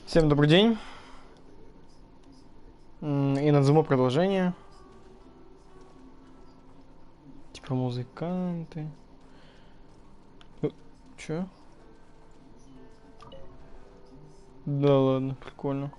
Всем добрый день. И назову продолжение. Типа музыканты. Чё? Да ладно, прикольно.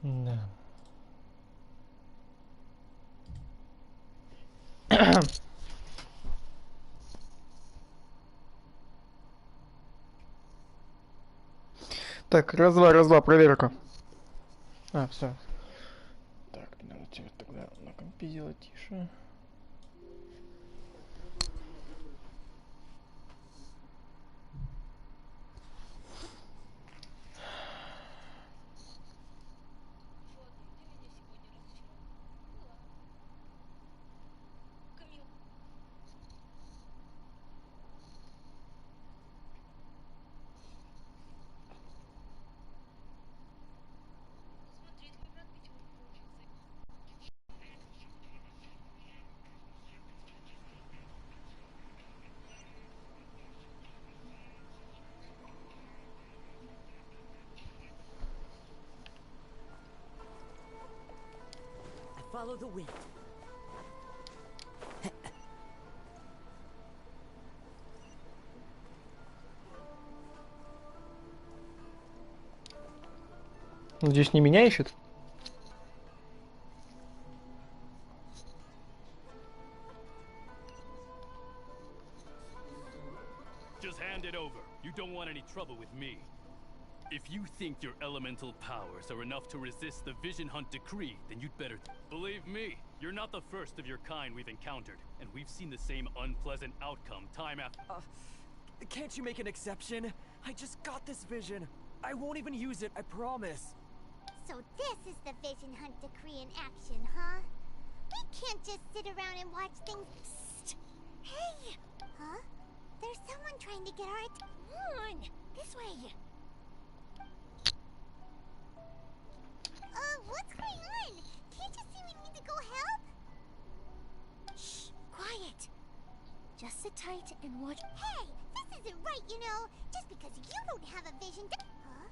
Да. Так, раз-два, проверка. А, все. Так, надо тебе тогда на компе сделать тише. Follow the wind. Надеюсь, не меня ищет? Just hand it over. You don't want any trouble with me. If you think your elemental powers are enough to resist the Vision Hunt decree, then you'd better... Believe me, you're not the first of your kind we've encountered, and we've seen the same unpleasant outcome time after... Can't you make an exception? I just got this vision. I won't even use it, I promise. So this is the Vision Hunt decree in action, huh? We can't just sit around and watch things... Psst! Hey! Huh? There's someone trying to get our... Come on! This way! What's going on? Can't you see we need to go help? Shh! Quiet! Just sit tight and watch... Hey! This isn't right, you know! Just because you don't have a vision... Huh?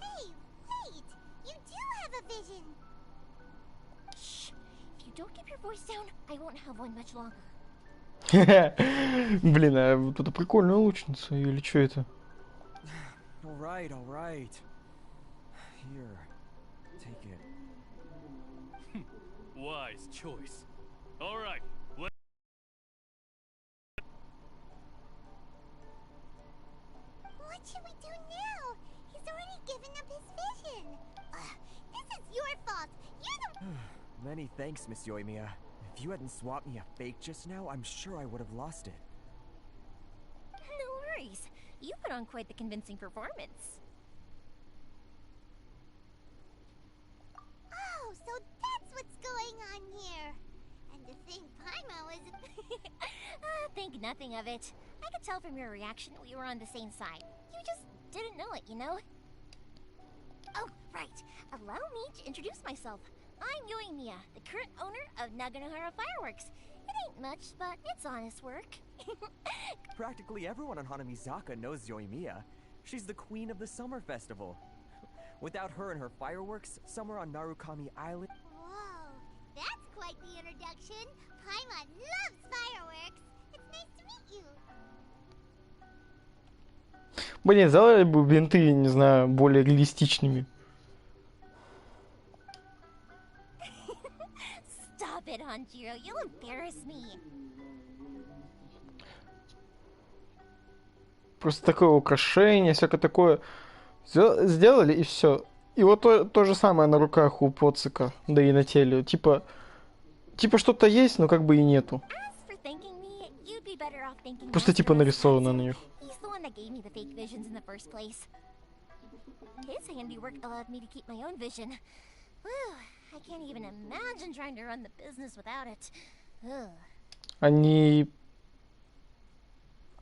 Hey! Wait! You do have a vision! Shh! If you don't keep your voice down, I won't have one much longer. Блин, а вот это прикольная лучница, или что это? All right. Here, take it. Wise choice. All right. What should we do now? He's already given up his vision. This is your fault. You're the... Many thanks, Miss Yoimiya. If you hadn't swapped me a fake just now, I'm sure I would have lost it. No worries. You put on quite the convincing performance. Oh, so that's what's going on here. And to think Paimon was... think nothing of it. I could tell from your reaction we were on the same side. You just didn't know it, you know? Oh, right. Allow me to introduce myself. I'm Yoimiya, the current owner of Naganohara Fireworks. It ain't much, but it's honest work. Practically everyone on Hanamizaka knows Yoimiya. She's the queen of the summer festival. Without her and her fireworks, summer on Narukami Island... Whoa, that's quite the introduction. Paimon loves fireworks. It's nice to meet you. Блин, сделали бы бинты, не знаю, более реалистичными. Stop it, Hanjiro. You'll embarrass me. Просто такое украшение, всякое такое. Сделали и все. И вот то же самое на руках у Поцика, да и на теле. Типа что-то есть, но как бы и нету. As for thanking me, you'd be better off thanking Просто Master типа нарисовано на Masakatsu. них. He's the one that gave me the fake visions in the first place. His handiwork allowed me to keep my own vision. Whew, I can't even imagine trying to run the business without it. Ugh. Они...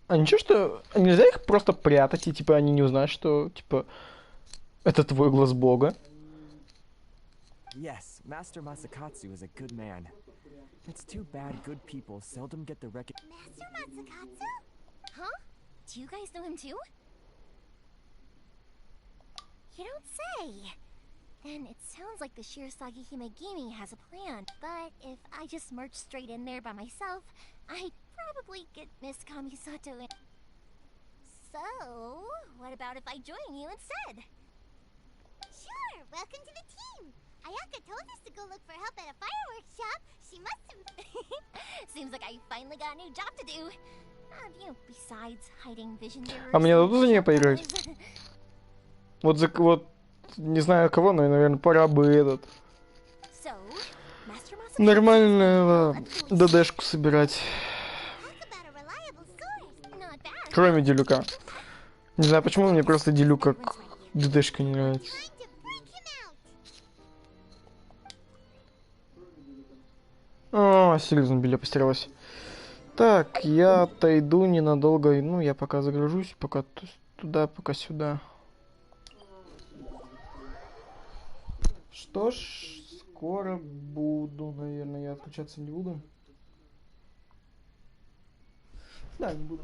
А ничего, что... Нельзя их просто прятать, и типа они не узнают, что типа это твой глаз бога. Yes, Master Masakatsu is a good man. It's too bad good people seldom get the recognition. Master Matsukatsu? Huh? Do you guys know him too? You don't say. Then it sounds like the Shirasagi Himegimi has a plan. But if I just march straight in there by myself, I'd probably get Miss Kamisato in. So, what about if I join you instead? Sure, welcome to the team. Ayaka told us to go look for help at a fireworks shop. She must have... Seems like I finally got a new job to do. Besides hiding vision mirrors... А мне дадут за нее поиграть? Вот, не знаю кого, но, наверное, пора бы этот... Нормального ДДшку собирать. Кроме Делюка. Не знаю, почему мне просто Делюка как ДДшка не нравится. О, серьезно, Билля постиралась. Так, я отойду ненадолго. Ну, я пока загружусь, пока туда, пока сюда. Что ж, скоро буду, наверное. Я отключаться не буду. Да, не буду.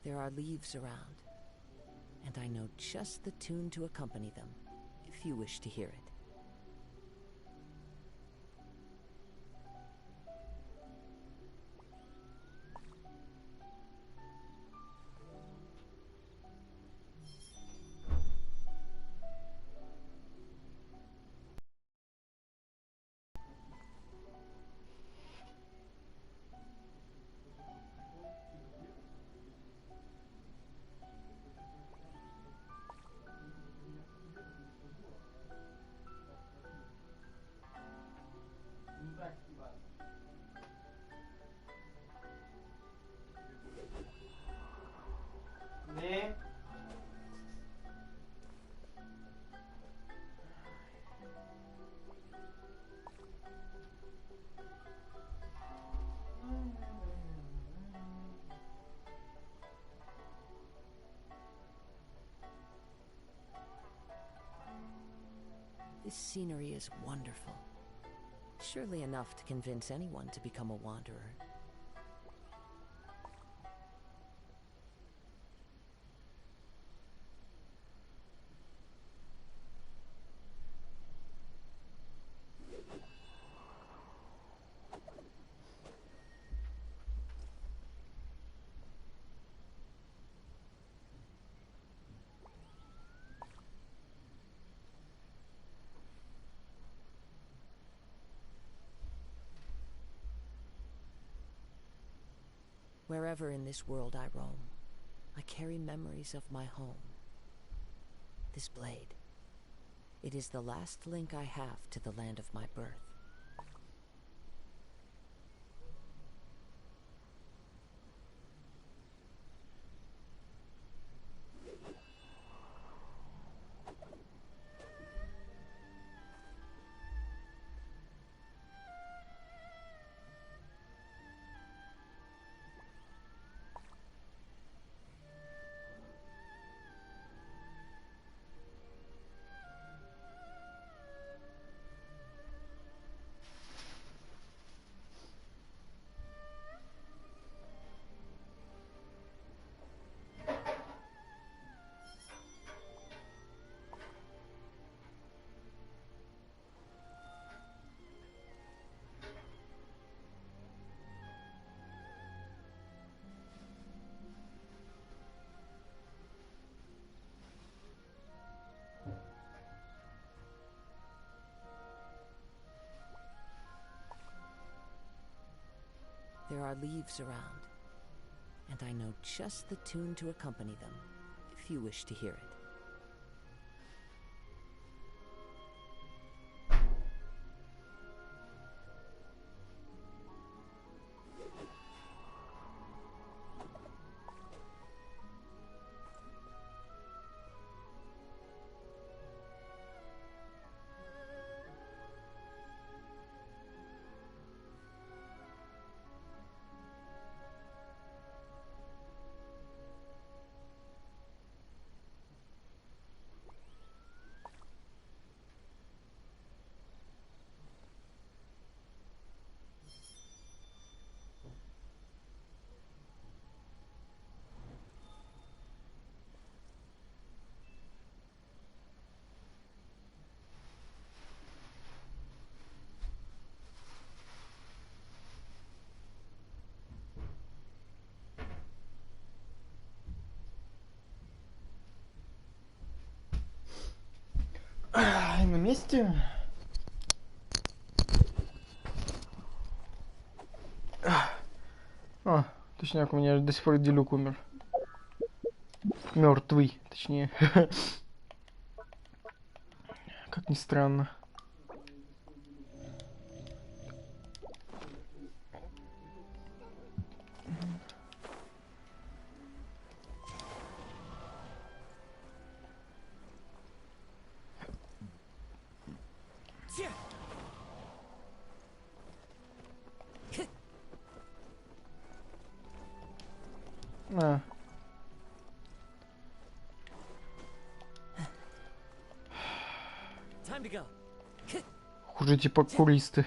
There are leaves around, and I know just the tune to accompany them, if you wish to hear it. This scenery is wonderful. Surely enough to convince anyone to become a wanderer. Wherever in this world I roam, I carry memories of my home. This blade, it is the last link I have to the land of my birth. There are leaves around, and I know just the tune to accompany them, if you wish to hear it. На месте. Точняк, у меня до сих пор Делюк умер. Мертвый, точнее. Как ни странно. Хуже типа куристы.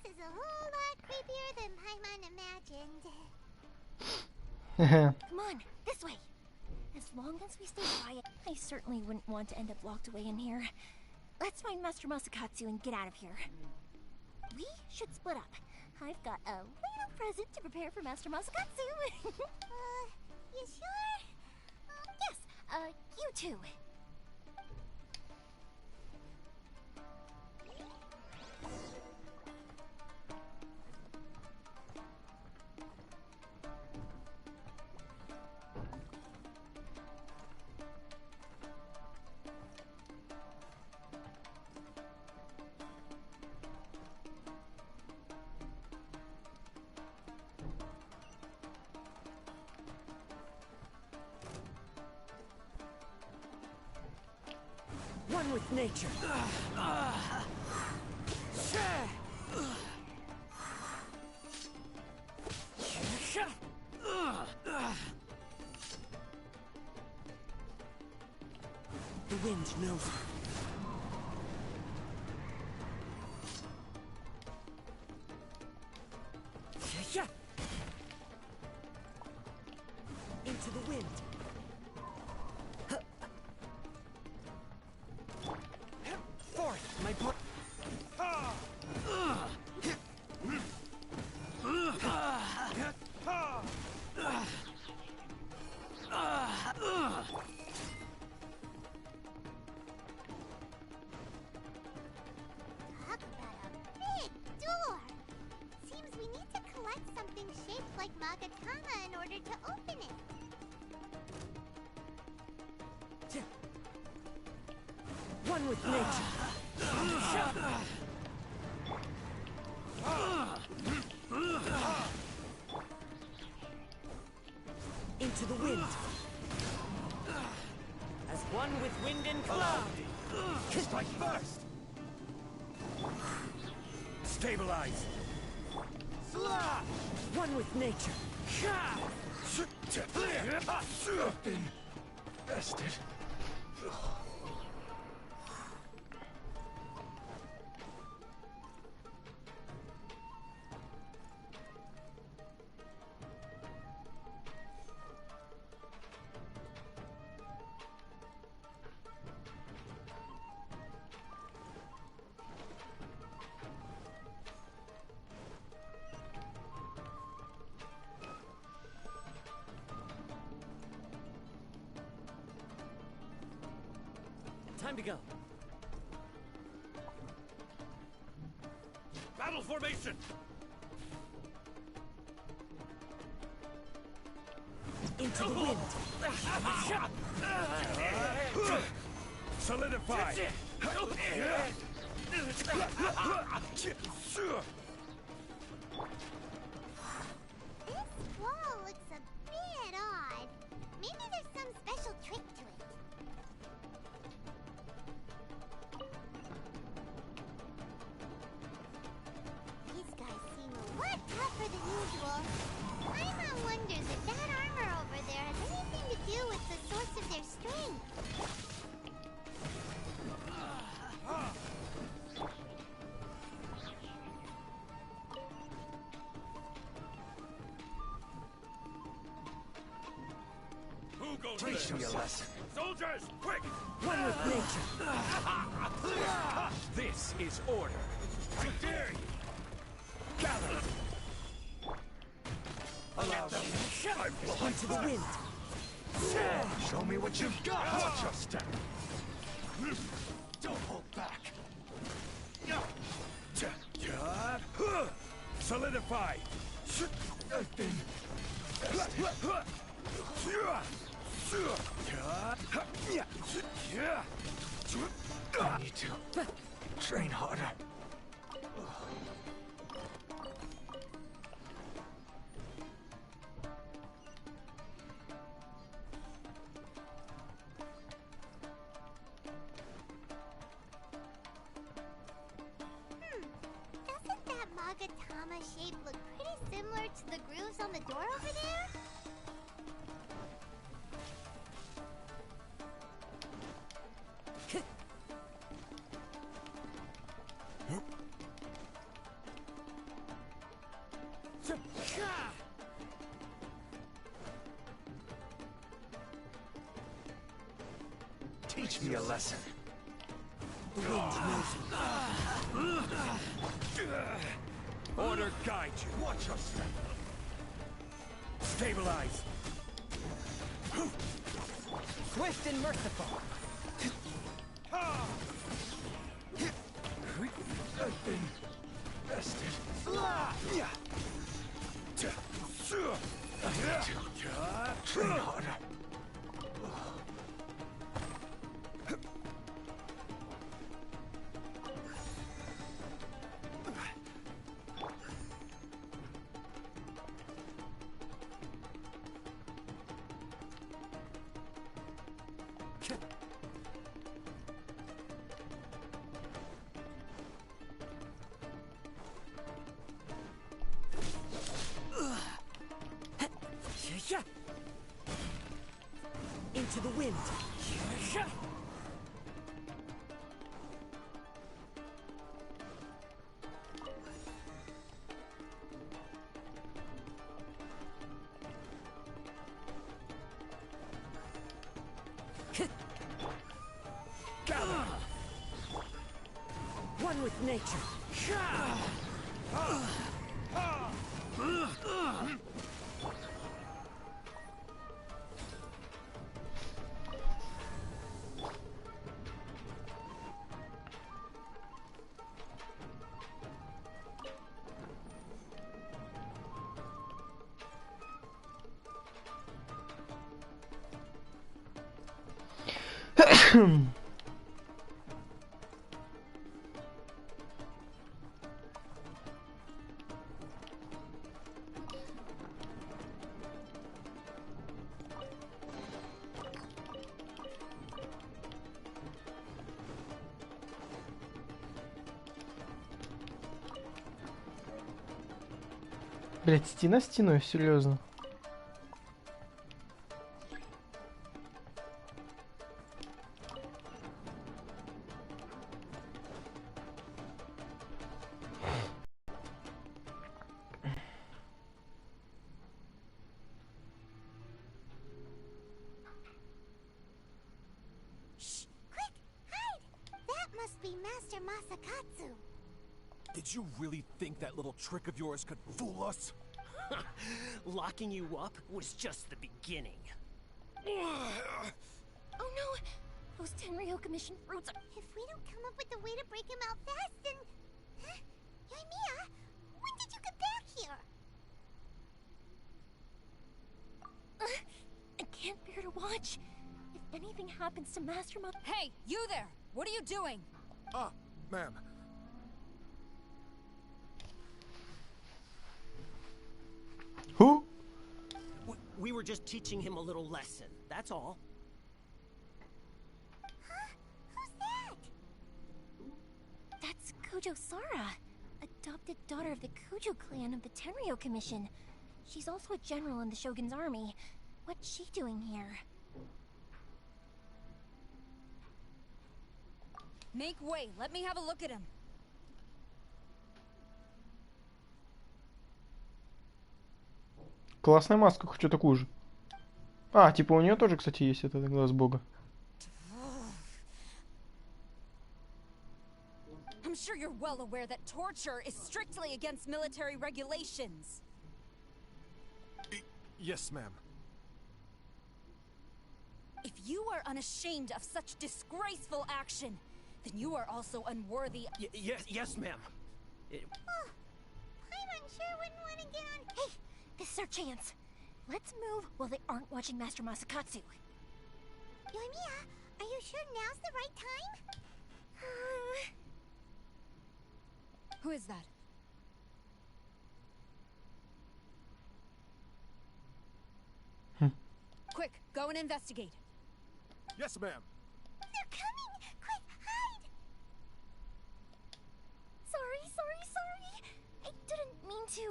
This is a whole lot creepier than Paimon imagined. Come on, this way. As long as we stay quiet, I certainly wouldn't want to end up locked away in here. Let's find Master Masakatsu and get out of here. We should split up. I've got a little present to prepare for Master Masakatsu. You sure? Yes, you too. One with nature. The wind knows it. Into the wind. Forth, my boy. Talk about a big door. Seems we need to collect something shaped like Magatama in order to open it. One with nature. Into the wind. As one with wind and cloud. Strike first! Stabilize! Slash! One with nature. Bested. Time to go. Battle formation! Into the wind. Solidify! This wall looks a bit odd. Maybe there's some special trick to it. These guys seem a lot tougher than usual. Paimon wonders if that armor over there has anything to do with the source of their strength. Who goes Teach me a lesson. Soldiers, quick! One with nature. This is order. I dare you! Gather! Allow them. Into the wind. Show me what you've got! Watch your step! Don't hold back! Solidify! I need to train harder. Doesn't that Magatama shape look pretty similar to the grooves on the door over there? teach me a lesson. Order guide you. Watch your step. Stabilize. Swift and merciful. I've been bested. Train harder. Into the wind. Gather. One with nature. Блять, стена стеной, серьезно. Shh! Quick! Hide! That must be Master Masakatsu. Did you really think that little trick of yours could fool us? Locking you up was just the beginning. Oh no! Those Tenryo Commission fruits are... If we don't come up with a way to break him out fast, then... Huh? Yoimiya, when did you get back here? I can't bear to watch. If anything happens to Master Mo... Hey, you there! What are you doing? Ah, ma'am. Who? We were just teaching him a little lesson, that's all. Huh? Who's that? That's Kujo Sara, adopted daughter of the Kujo clan of the Tenryo Commission. She's also a general in the Shogun's army. What's she doing here? Make way, let me have a look at him. Классная маска, хочу такую же. А, типа у нее тоже, кстати, есть этот глаз бога. I'm sure you're well aware that torture is strictly against military regulations. Yes, ma'am. If you are unashamed of such disgraceful action, then you are also unworthy. Yes, ma'am. Oh, Paimon sure wouldn't want to get on... Hey, this is our chance. Let's move while they aren't watching Master Masakatsu. Yoimiya, are you sure now's the right time? Who is that? Quick, go and investigate. Yes, ma'am. They're coming! Quick, hide! Sorry. I didn't mean to.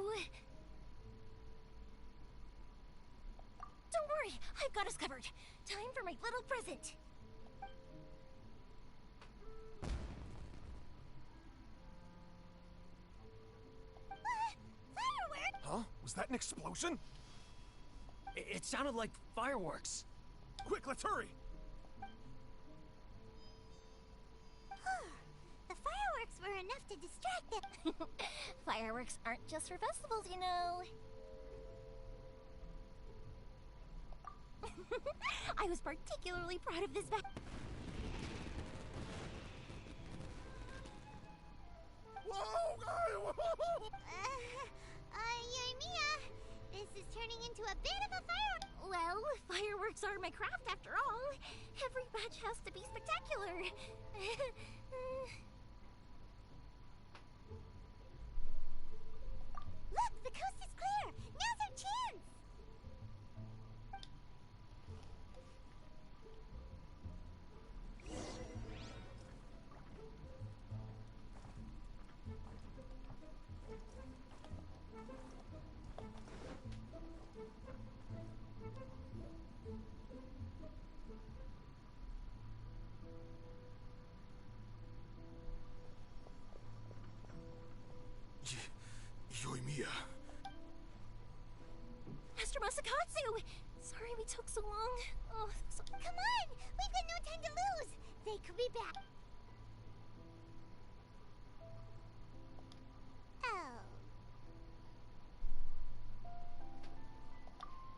Don't worry, I've got us covered. Time for my little present. Firework? Huh? Was that an explosion? It sounded like fireworks. Quick, let's hurry! enough to distract them. Fireworks aren't just for festivals, you know. I was particularly proud of this Yoimiya, this is turning into a bit of a firework. Well, fireworks are my craft after all. Every batch has to be spectacular. Look, the coast is clear. Now's our chance. Yoimiya. Master Masakatsu! Sorry we took so long. Oh, Come on, we've got no time to lose. They could be back. Oh.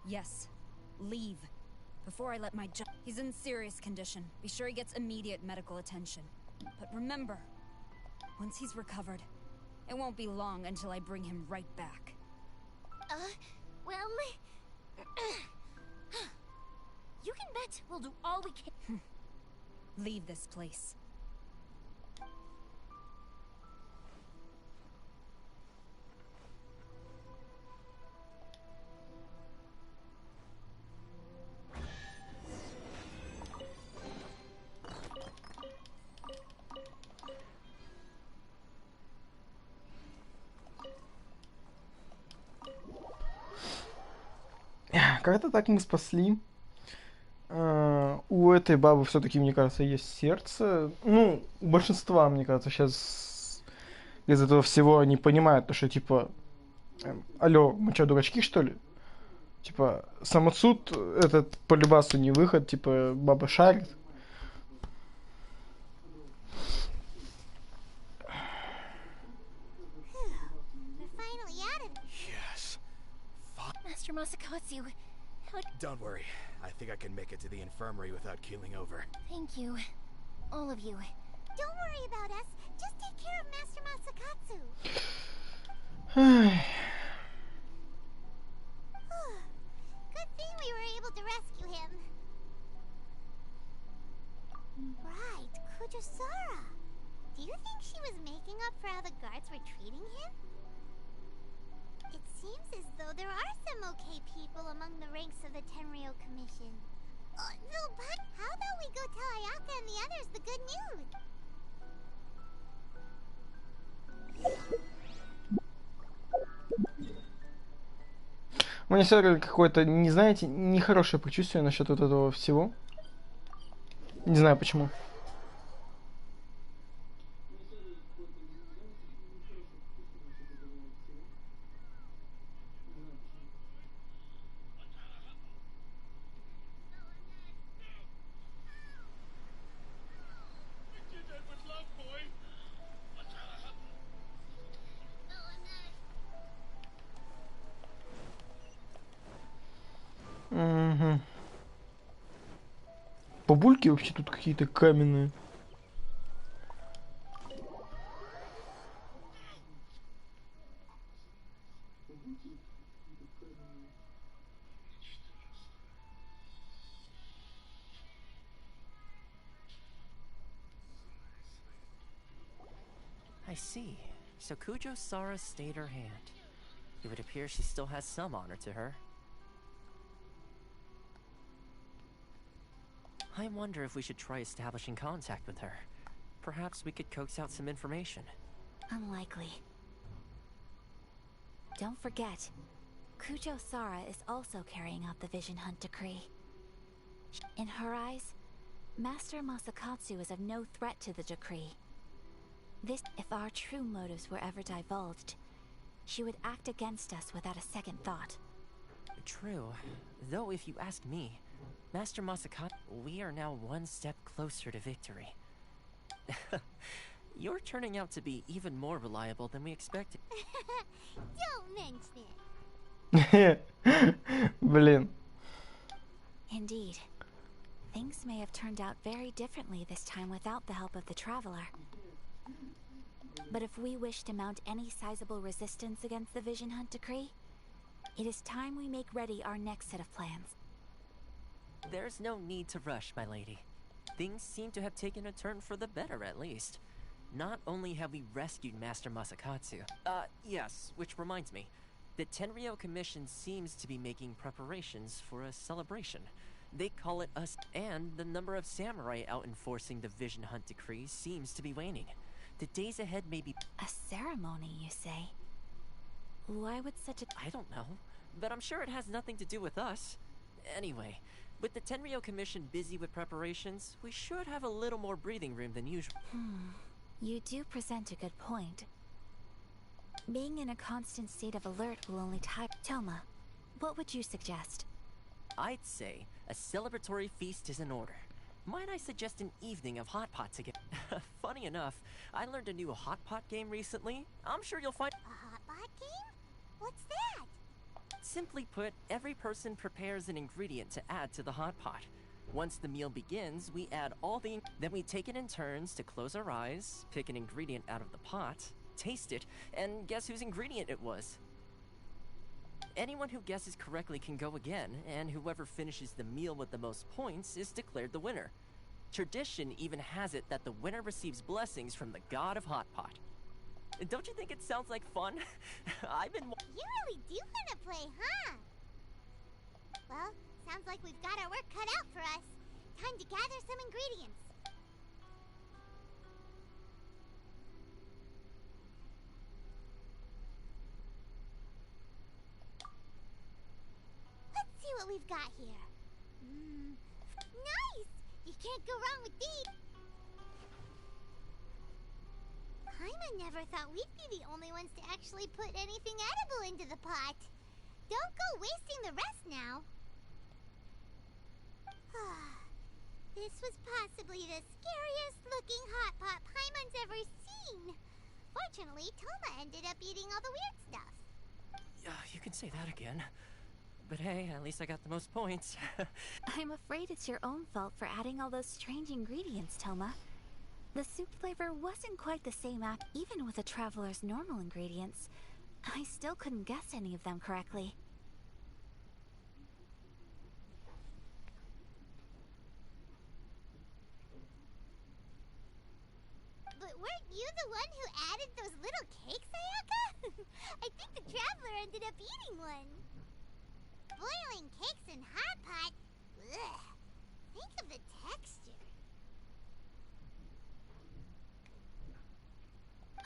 Yes. Leave. Before I let my He's in serious condition. Be sure he gets immediate medical attention. But remember, once he's recovered, it won't be long until I bring him right back. well... You can bet we'll do all we can. Leave this place. Как-то так мы спасли. У этой бабы все-таки, мне кажется, есть сердце. Ну, у большинства, мне кажется, сейчас из этого всего они понимают, то, что, типа, алло, мы что, дурачки, что ли? Типа, самоцуд этот по любасу не выход, типа, баба шарит. Master Masakatsu, Don't worry. I think I can make it to the infirmary without keeling over. Thank you. All of you. Don't worry about us. Just take care of Master Masakatsu. Good thing we were able to rescue him. Right, Kujosara. Do you think she was making up for how the guards were treating him? It seems as though there are some okay people among the ranks of the Tenryou Commission. But how about we go tell Ayaka and the others the good news? У меня все какое-то, не знаете, нехорошее предчувствие насчет вот этого всего. Не знаю почему. Угу. Бабульки вообще тут какие-то каменные. I see. So Kujosara stayed her hand. It would appear she still has some honor to her. I wonder if we should try establishing contact with her. Perhaps we could coax out some information. Unlikely. Don't forget, Kujosara is also carrying out the Vision Hunt decree. In her eyes, Master Masakatsu is of no threat to the decree. If our true motives were ever divulged, she would act against us without a second thought. True. Though if you ask me, Master Masakatsu, we are now one step closer to victory. You're turning out to be even more reliable than we expected. Don't mention it. Блин. Indeed. Things may have turned out very differently this time without the help of the Traveler. But if we wish to mount any sizable resistance against the Vision Hunt decree, it is time we make ready our next set of plans. There's no need to rush, my lady. Things seem to have taken a turn for the better, at least. Not only have we rescued Master Masakatsu... yes, which reminds me. The Tenryou Commission seems to be making preparations for a celebration. They call it us, and the number of samurai out enforcing the Vision Hunt decree seems to be waning. The days ahead may be... A ceremony, you say? Why would such a... I don't know, but I'm sure it has nothing to do with us. Anyway, with the Tenryou Commission busy with preparations, we should have a little more breathing room than usual. You do present a good point. Being in a constant state of alert will only tire... Toma, what would you suggest? I'd say a celebratory feast is in order. Might I suggest an evening of hot pot together? Funny enough, I learned a new hot pot game recently. I'm sure you'll find... A hot pot game? What's that? Simply put, every person prepares an ingredient to add to the hot pot. Once the meal begins, we add all the... Then we take it in turns to close our eyes, pick an ingredient out of the pot, taste it, and guess whose ingredient it was. Anyone who guesses correctly can go again, and whoever finishes the meal with the most points is declared the winner. Tradition even has it that the winner receives blessings from the god of hot pot. Don't you think it sounds like fun? I've been... You really do want to play, huh? Well, sounds like we've got our work cut out for us. Time to gather some ingredients. Let's see what we've got here. Nice! You can't go wrong with these. Paimon never thought we'd be the only ones to actually put anything edible into the pot. Don't go wasting the rest now. This was possibly the scariest looking hot pot Paimon's ever seen. Fortunately, Toma ended up eating all the weird stuff. You can say that again. But hey, at least I got the most points. I'm afraid it's your own fault for adding all those strange ingredients, Toma. The soup flavor wasn't quite the same even with a traveler's normal ingredients. I still couldn't guess any of them correctly. But weren't you the one who added those little cakes, Ayaka? I think the traveler ended up eating one. Boiling cakes in hot pot? Ugh. Think of the texture.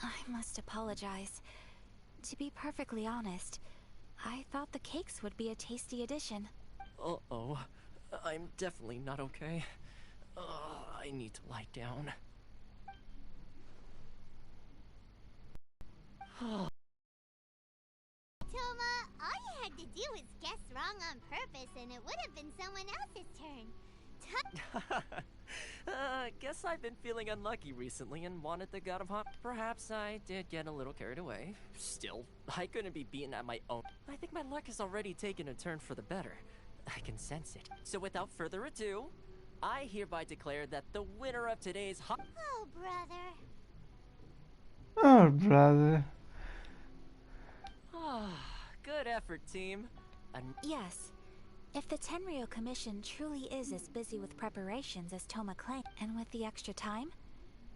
I must apologize. To be perfectly honest, I thought the cakes would be a tasty addition. Uh-oh. I'm definitely not okay. I need to lie down. Toma, all you had to do was guess wrong on purpose and it would have been someone else's turn. Guess I've been feeling unlucky recently and wanted the god of hot. Perhaps I did get a little carried away. Still, I couldn't be beaten at my own. I think my luck has already taken a turn for the better. I can sense it. So without further ado, I hereby declare that the winner of today's hot... Oh, brother. Oh, brother. Good effort, team. Yes. If the Tenryou Commission truly is as busy with preparations as Toma claimed, and with the extra time,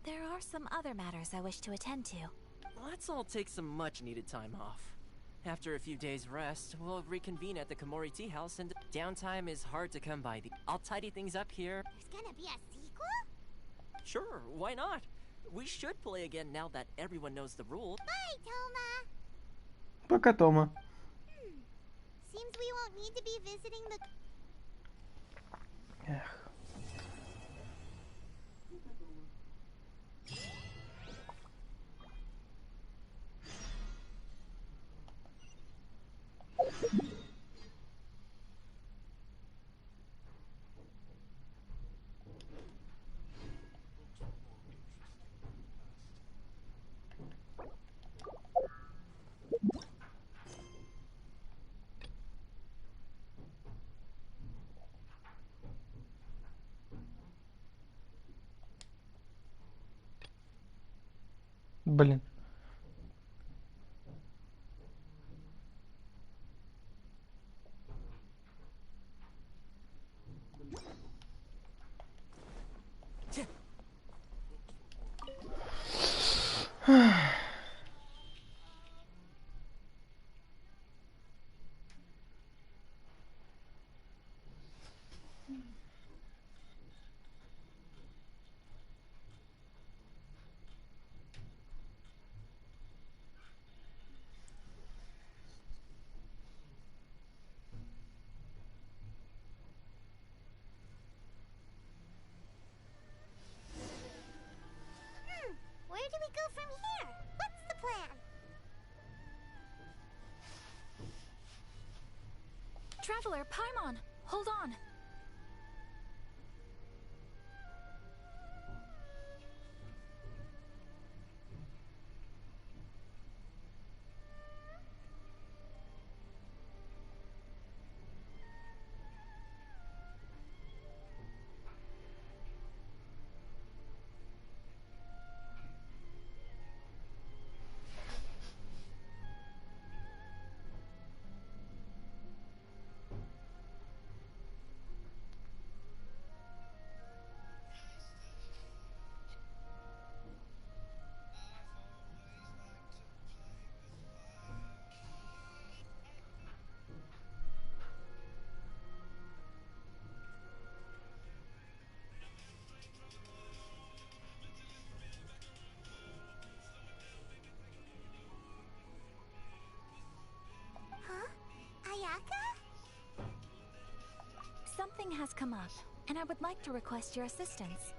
there are some other matters I wish to attend to. Let's all take some much-needed time off. After a few days' rest, we'll reconvene at the Komori Tea House, and downtime is hard to come by. I'll tidy things up here. There's gonna be a sequel? Sure, why not? We should play again now that everyone knows the rules. Bye, Toma! Пока, Тома. Seems we won't need to be visiting the... Эх. Блин. Where do we go from here? What's the plan? Traveler, Paimon, hold on. Huh? Ayaka? Something has come up, and I would like to request your assistance.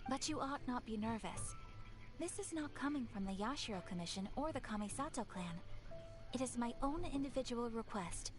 But you ought not be nervous. This is not coming from the Yashiro Commission or the Kamisato clan. It is my own individual request.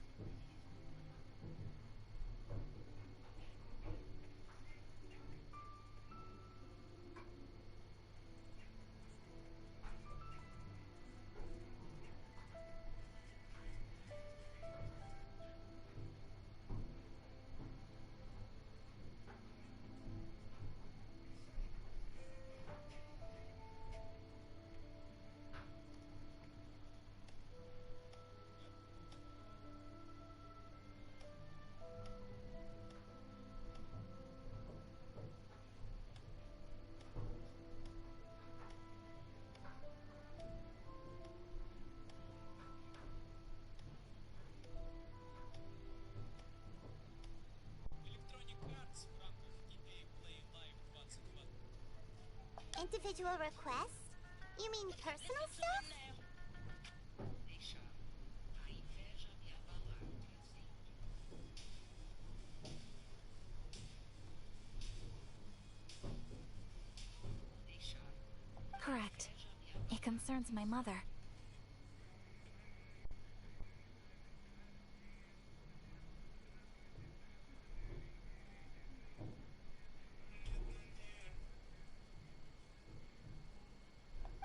Individual requests? You mean personal stuff? concerns my mother.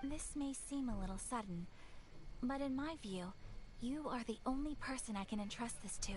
This may seem a little sudden, but in my view, you are the only person I can entrust this to.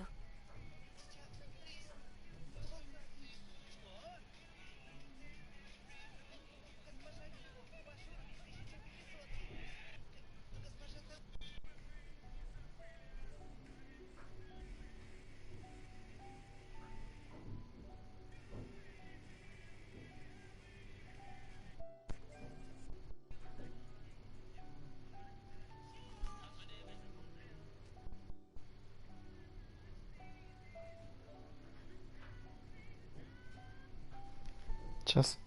Сейчас.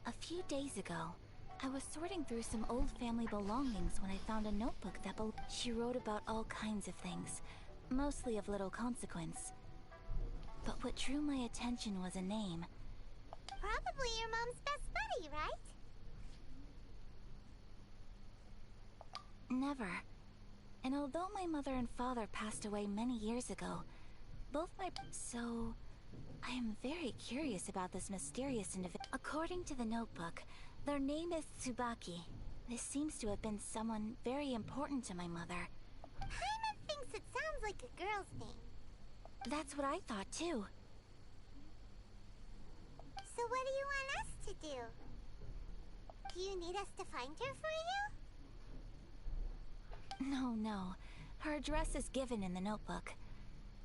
A few days ago, I was sorting through some old family belongings when I found a notebook that she wrote about all kinds of things, mostly of little consequence. But what drew my attention was a name. Probably your mom's best buddy, right? Never. And although my mother and father passed away many years ago, both my... So, I am very curious about this mysterious individual. According to the notebook, their name is Tsubaki. This seems to have been someone very important to my mother. Paimon thinks it sounds like a girl's name. That's what I thought too. So what do you want us to do? Do you need us to find her for you? No. Her address is given in the notebook.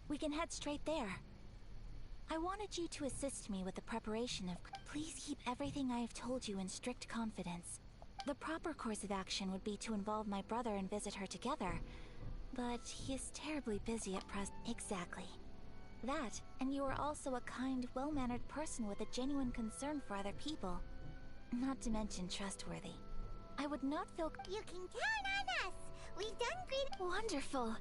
We can head straight there. I wanted you to assist me with the preparation of... Please keep everything I have told you in strict confidence. The proper course of action would be to involve my brother and visit her together, but he is terribly busy at present. Exactly. That, and you are also a kind, well-mannered person with a genuine concern for other people. Not to mention trustworthy. I would not feel... You can count on us! We've done great... Wonderful!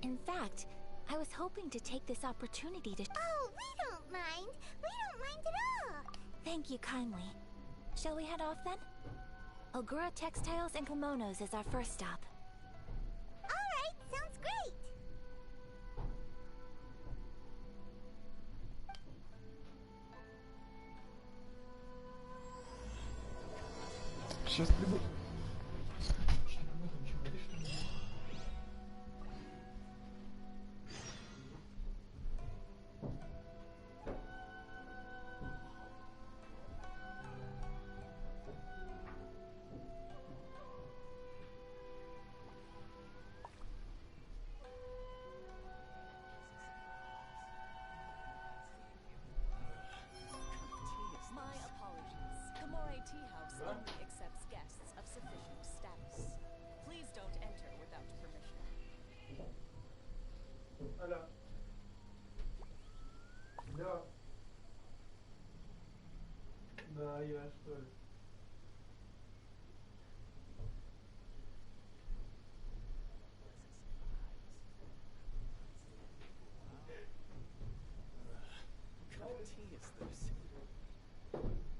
In fact, I was hoping to take this opportunity to... Oh, we don't mind! We don't mind at all! Thank you kindly. Shall we head off then? Ogura Textiles and Kimonos is our first stop. Alright, sounds great! Сейчас приду. My apologies. Kamore Tea House only accepts guests of sufficient status. Please don't enter without permission. Алло. Да. Да, я что ли?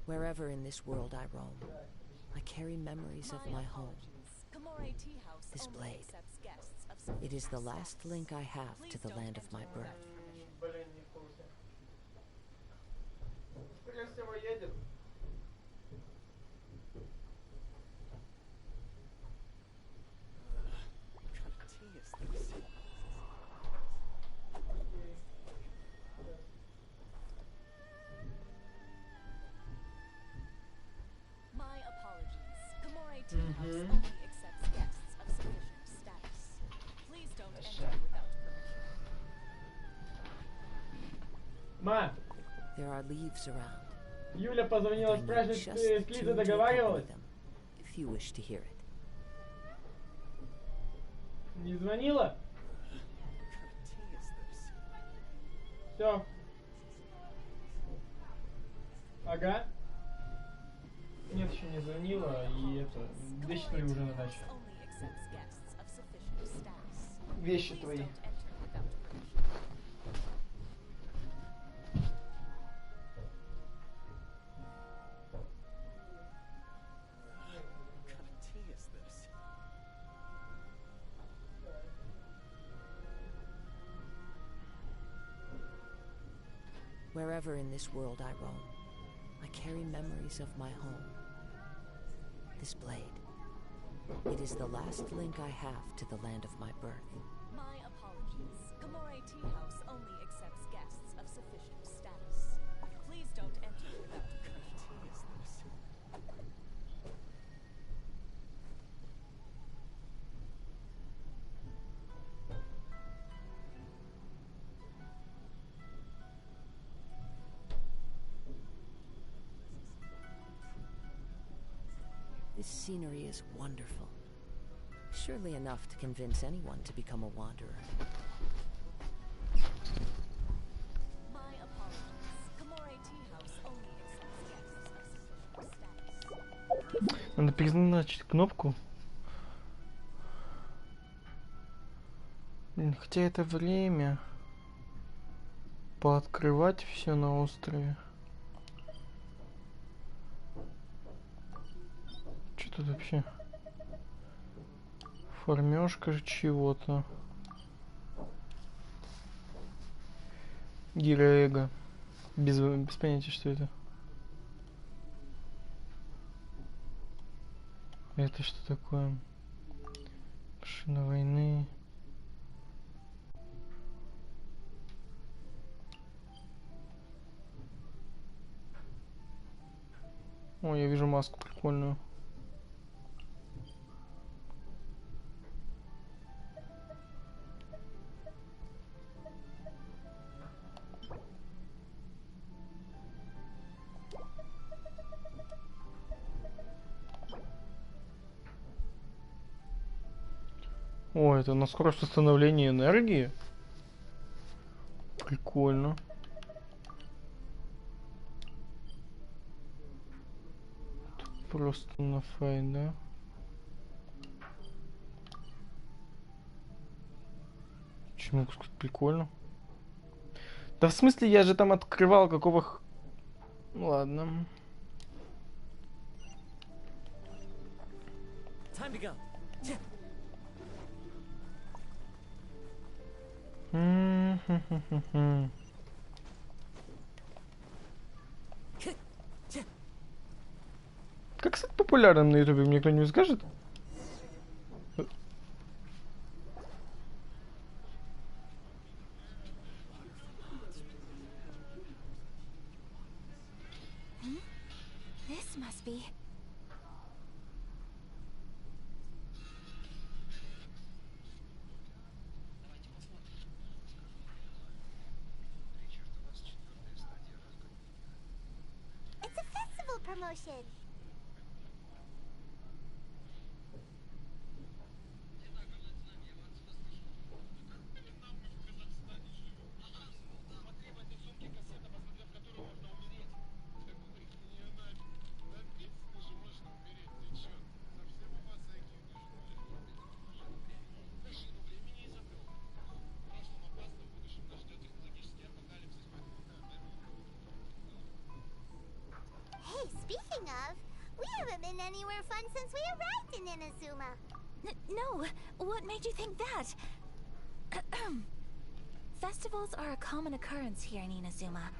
Wherever in this world I roam, I carry memories of my home. Kamore Tea House This only blade. accepts guests of sufficient It is the last status. link I have to the Please land don't of my enter birth. without permission. Блин, не в курсе. Скорее всего, едем. My apologies. Kamore Tea House only accepts guests of sufficient status. Please don't enter without permission. There are leaves around. Юля позвонила I need спрашивать, just с the Лизой tune to accompany договаривалась? them, if you wish to hear it. Не звонила? Все. Ага. Нет, еще не звонила, и это... Вещи твои уже на даче. Only accepts guests of sufficient status. Вещи Please твои. don't enter without permission. What kind of tea is this? Wherever in this world I roam, I carry memories of my home. This blade. It is the last link I have to the land of my birth. My apologies. Gamore Tea House only accepts guests of sufficient status. Please don't enter without permission. What kind of tea is this? This scenery is wonderful. Surely enough to convince anyone to become a wanderer. My apologies. Gamore Tea House only accepts guests of sufficient status. Надо перезначить кнопку. Блин, хотя это время пооткрывать все на острове. Что тут вообще? Формёшка же чего-то. Гироэго. Без понятия, что это. Это что такое? Машина войны. О, я вижу маску прикольную. О, это на скорость восстановления энергии. Прикольно. Тут просто на фай, да? Почему прикольно? Да в смысле, я же там открывал какого... Ну ладно. Time to go. Как стать популярным на ютубе, мне кто-нибудь скажет? This must be. It's a festival promotion. Hey, speaking of, we haven't been anywhere fun since we arrived in Inazuma. No, what made you think that? Festivals are a common occurrence here in Inazuma.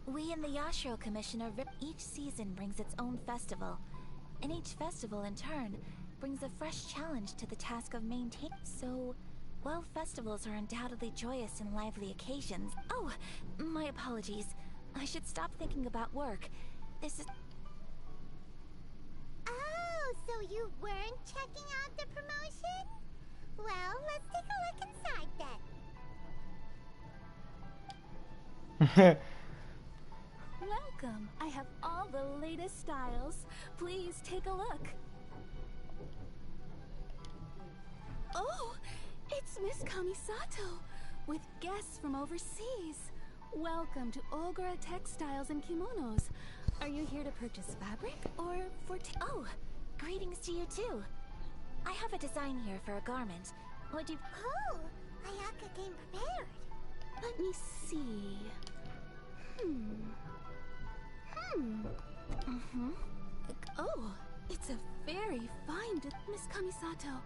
We in the Yashiro Commission are each season brings its own festival, and each festival in turn brings a fresh challenge to the task of maintaining. So, while festivals are undoubtedly joyous and lively occasions... Oh, my apologies. I should stop thinking about work. This is... Oh, so you weren't checking out the promotion? Well, let's take a look inside then. Welcome. I have all the latest styles. Please take a look. Oh, it's Miss Kamisato with guests from overseas. Welcome to Ogura Textiles and Kimonos. Are you here to purchase fabric or for Oh, greetings to you too. I have a design here for a garment. Would you... Oh, Ayaka came prepared. Let me see. Oh, it's a very fine Miss Kamisato.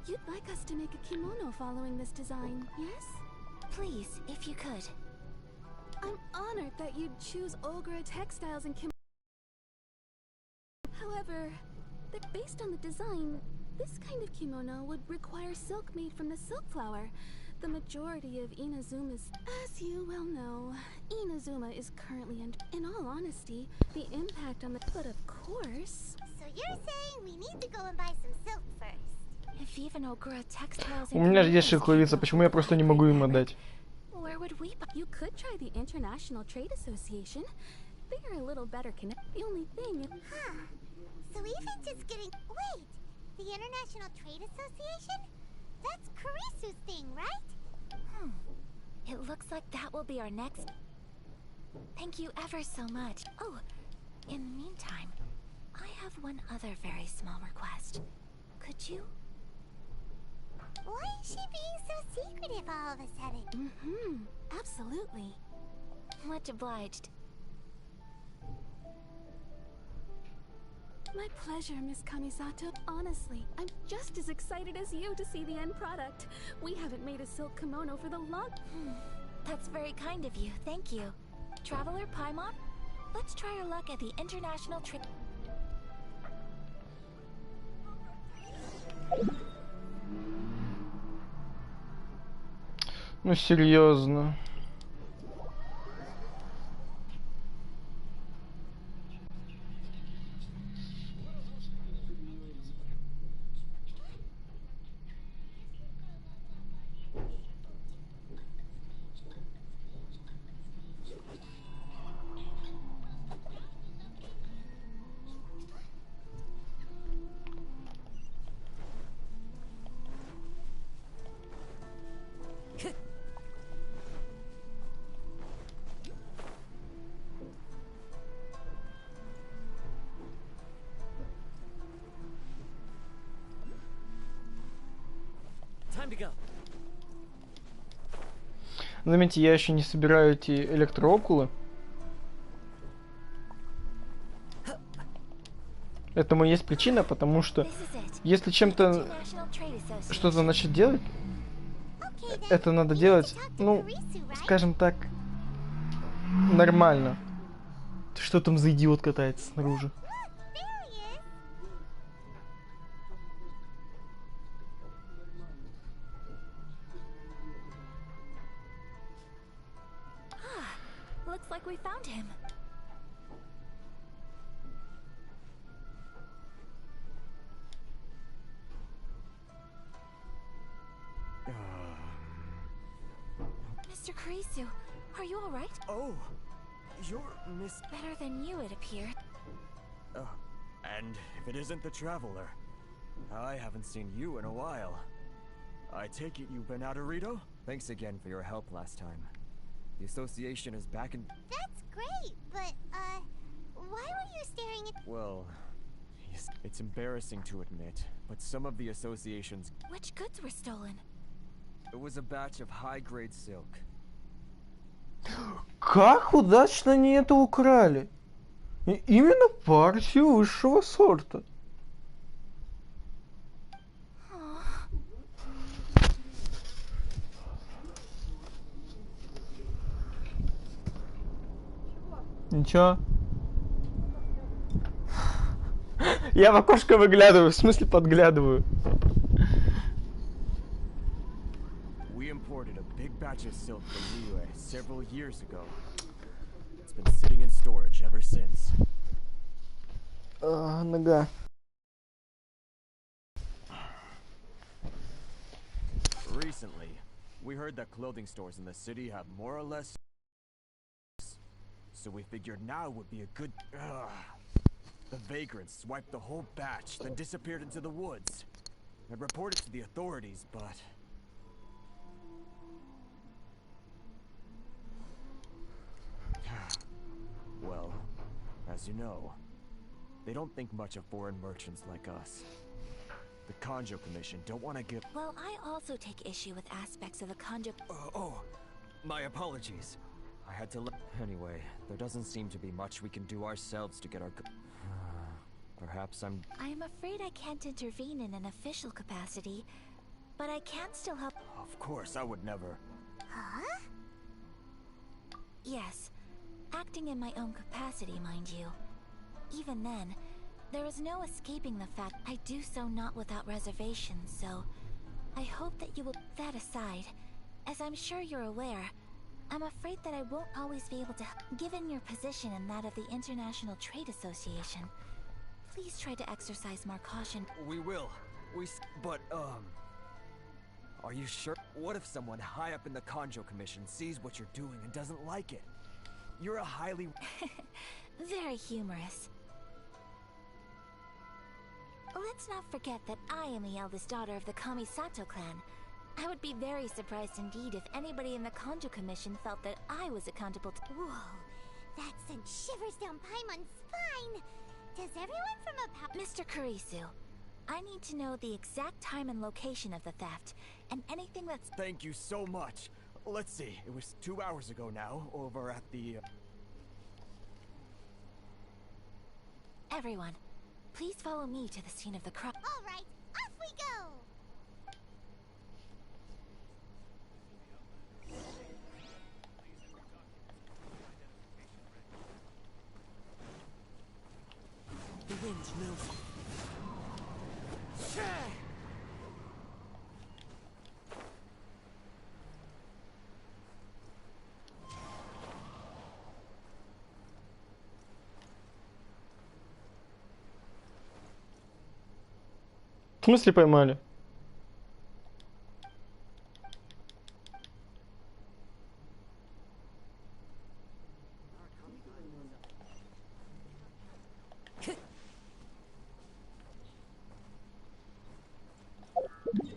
You'd like us to make a kimono following this design, yes? Please, if you could. I'm honored that you'd choose Ogura Textiles and Kimono. However, based on the design, this kind of kimono would require silk made from the silk flower. The majority of Inazuma's... As you well know, Inazuma is currently in all honesty, the impact on the... But of course... So you're saying we need to go and buy some silk first? If even Ogura Textiles У меня же есть and шелковица, почему я просто не могу им отдать? where would we buy? You could try the International Trade Association. They are a little better connected. The only thing... Huh. So even just getting... Wait! The International Trade Association? That's Karisu's thing, right? It looks like that will be our next... Thank you ever so much. Oh, in the meantime, I have one other very small request. Could you... Why is she being so secretive all of a sudden? Absolutely. Much obliged. My pleasure, Miss Kamisato. Honestly, I'm just as excited as you to see the end product. We haven't made a silk kimono for the long... That's very kind of you, thank you. Traveler Paimon, let's try our luck at the International Trade... Ну серьезно. Заметьте, я еще не собираю эти электроокулы. Этому есть причина, потому что если чем-то что-то начать делать, это надо делать, ну, скажем так, нормально. Что там за идиот катается снаружи? Looks like we found him. Mr. Kurisu, are you all right? Oh, you're Miss... Better than you, it appears. And if it isn't the Traveler, I haven't seen you in a while. I take it you've been out of Rito? Thanks again for your help last time. The association is back in... That's great, but, why were you staring at... Well, it's embarrassing to admit, but some of the association's... Which goods were stolen? It was a batch of high-grade silk. Как удачно они это украли! И именно партию высшего сорта. Ничего. Я в окошко выглядываю, в смысле подглядываю. We imported a big batch of silk from Niue several years ago. It's been sitting in storage ever since. Нога. Recently, we heard that clothing stores in the city have more or less... So we figured now would be a good... The vagrants swiped the whole batch, then disappeared into the woods. I reported to the authorities, but... Well, as you know, they don't think much of foreign merchants like us. The Conjo Commission don't want to give... Well, I also take issue with aspects of the Conjo... My apologies. I had to... Anyway, there doesn't seem to be much we can do ourselves to get our... Perhaps I'm afraid I can't intervene in an official capacity, but I can still help... Of course, I would never... Huh? Yes, acting in my own capacity, mind you. Even then, there is no escaping the fact I do so not without reservation, so... I hope that you will... That aside, as I'm sure you're aware, I'm afraid that I won't always be able to... Given your position and that of the International Trade Association, please try to exercise more caution. We will. But, are you sure? What if someone high up in the Conjo Commission sees what you're doing and doesn't like it? You're a highly... Very humorous. Let's not forget that I am the eldest daughter of the Kamisato clan. I would be very surprised indeed if anybody in the Conjo Commission felt that I was accountable to... Whoa, that sent shivers down Paimon's spine! Does everyone from a Mr. Kurisu, I need to know the exact time and location of the theft, and anything that's... Thank you so much. Let's see, it was 2 hours ago now, over at the... Everyone, please follow me to the scene of the crime. All right, off we go! The wind knows. В смысле поймали?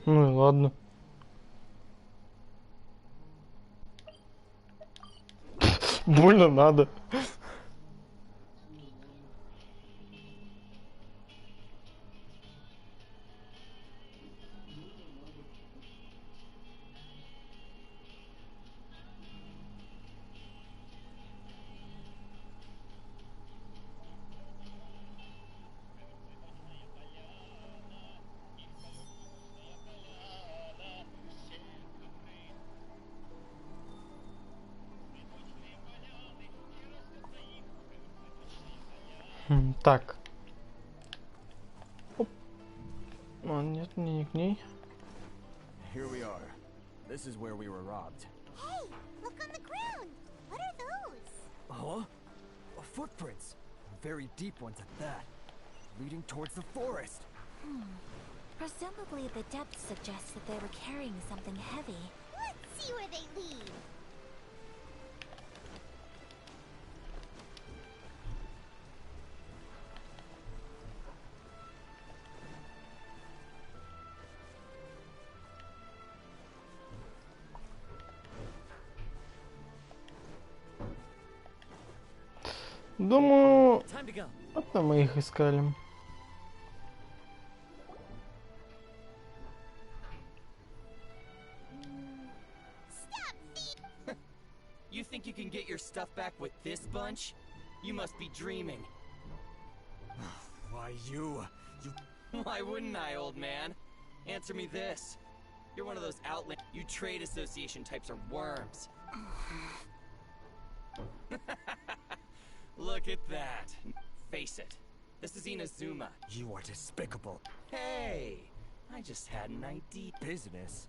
Ну и ладно. Больно надо. Так. Оп. О, нет, не к ней. Here we are. This is where we were robbed. Hey, look on the ground! What are those? Huh? Footprints. Very deep ones at that. Leading towards the forest. Presumably the depth suggests that they were carrying something heavy. Let's see where they lead. Думаю, это мы их искали. You think you can get your stuff back with this bunch? You must be dreaming. Why you... Why wouldn't I, old man? Answer me this. You're one of those outland... You trade association types are worms. Look at that. Face it. This is Inazuma. You are despicable. Hey! I just had an idea. Business?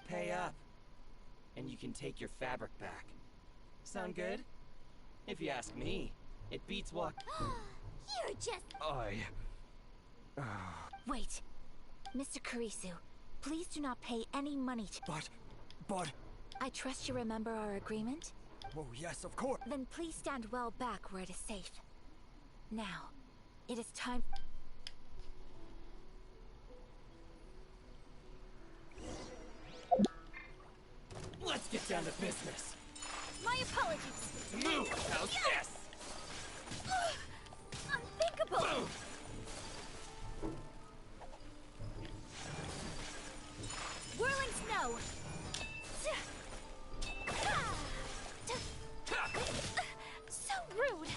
Pay up. And you can take your fabric back. Sound good? If you ask me, it beats walk. You're just... Wait. Mr. Kurisu, please do not pay any money to... But... I trust you remember our agreement? Oh, yes, of course. Then please stand well back where it is safe. Now, it is time. Let's get down to business. My apologies. Move! How's this? Unthinkable! Whirling snow! So rude!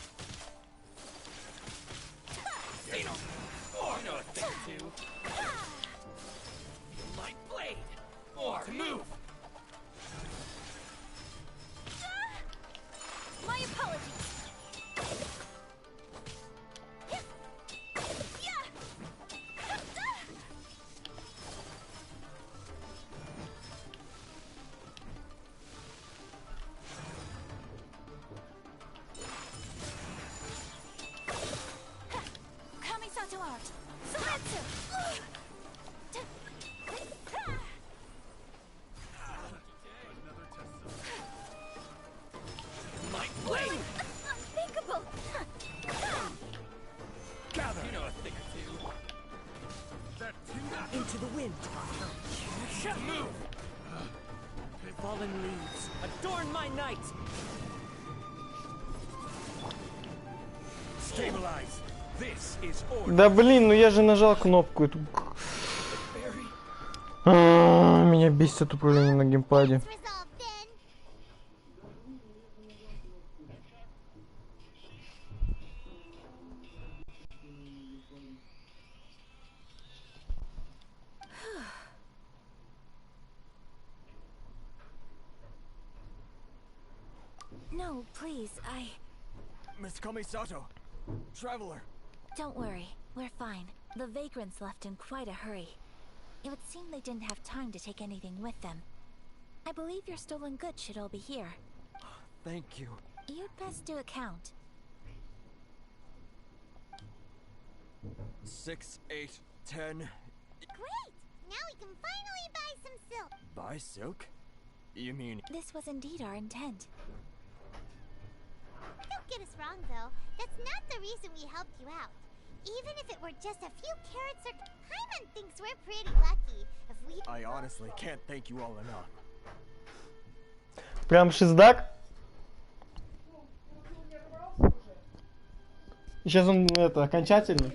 Xeno! Or no thing too. Light blade! Or move! My apologies. Kamisato art. Soretsu. Light blade! Unthinkable. Gather! You know a thing or two. Into the wind. Move! Fallen leaves, adorn my night. Stabilize. This is order. Да блин, ну я же нажал кнопку эту. Меня бесит это управление на геймпаде. It's resolved then. No, please, Miss Kamisato, traveler. Don't worry, we're fine. The vagrants left in quite a hurry. It would seem they didn't have time to take anything with them. I believe your stolen goods should all be here. Thank you. You'd best do a count. 6, 8, 10. Great! Now we can finally buy some silk. Buy silk? You mean This was indeed our intent. Don't get us wrong, though. That's not the reason we helped you out. Even if it were just a few carrots or... Hyman thinks we're pretty lucky. If we... I honestly can't thank you all enough. Прям шиздак. Сейчас он это окончательно.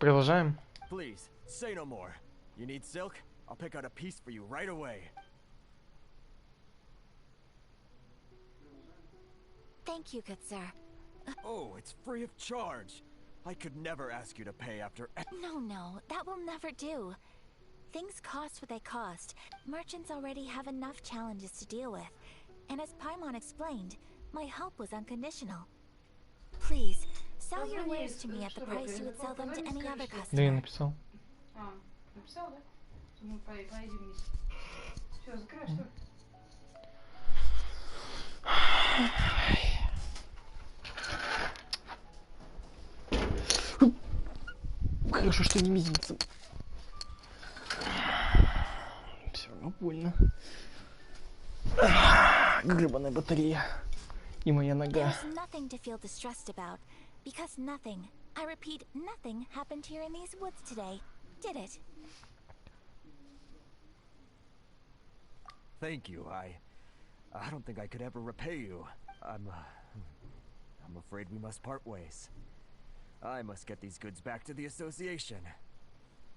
Продолжаем. Please, say no more. You need silk? I'll pick out a piece for you right away. Thank you, good sir. Oh, it's free of charge. I could never ask you to pay after. No, that will never do. Things cost what they cost. Merchants already have enough challenges to deal with. And as Paimon explained, my help was unconditional. Please, sell your wares to me at the price you would sell them to any other Да, я customer. написал. Написал, да? Мы поедем вниз. Все, закрывай, что ли? Хорошо, что не мизинцем. Все равно больно. Гребаная батарея. И моя нога. There's nothing to feel distressed about, because nothing, I repeat, nothing happened here in these woods today, did it? Thank you. I don't think I could ever repay you. I'm afraid we must part ways. I must get these goods back to the association.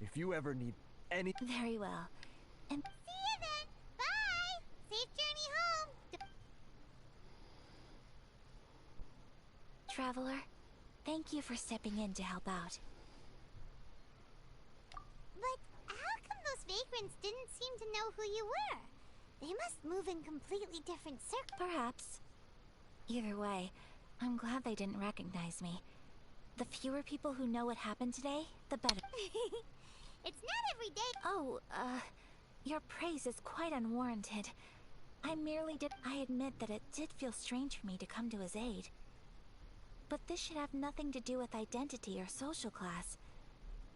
If you ever need any... Very well. And See you then. Bye. Safe journey home. Traveler, thank you for stepping in to help out. But how come those vagrants didn't seem to know who you were? They must move in completely different circles. Perhaps. Either way, I'm glad they didn't recognize me. The fewer people who know what happened today, the better. It's not every day. Oh, your praise is quite unwarranted. I admit that it did feel strange for me to come to his aid. But this should have nothing to do with identity or social class.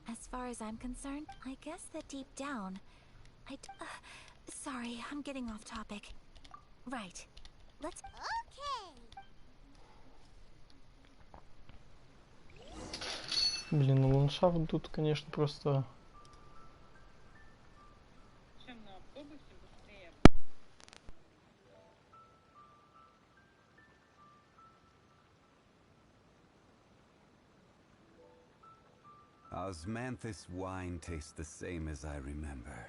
As far as I'm concerned, I guess that deep down, sorry, I'm getting off topic. Right. Let's... Okay. Блин, ну ландшафт тут, конечно, просто... Чем на автобусе быстрее? Osmanthus wine tastes the same as I remember.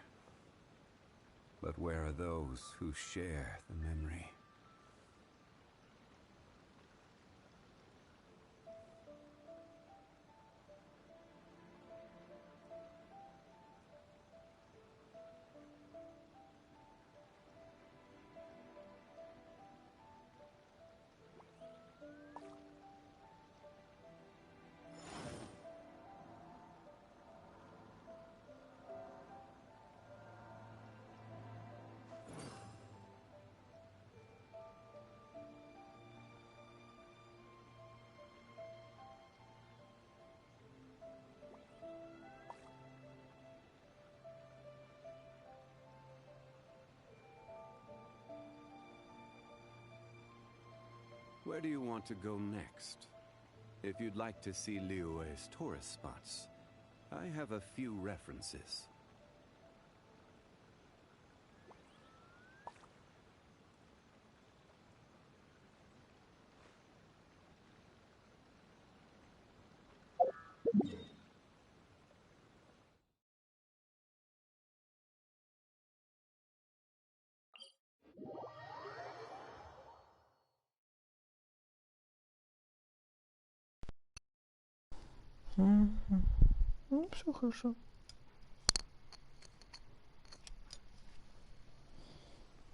But where are those who share the memory? Where do you want to go next? If you'd like to see Liyue's tourist spots, I have a few references. Ну, все хорошо.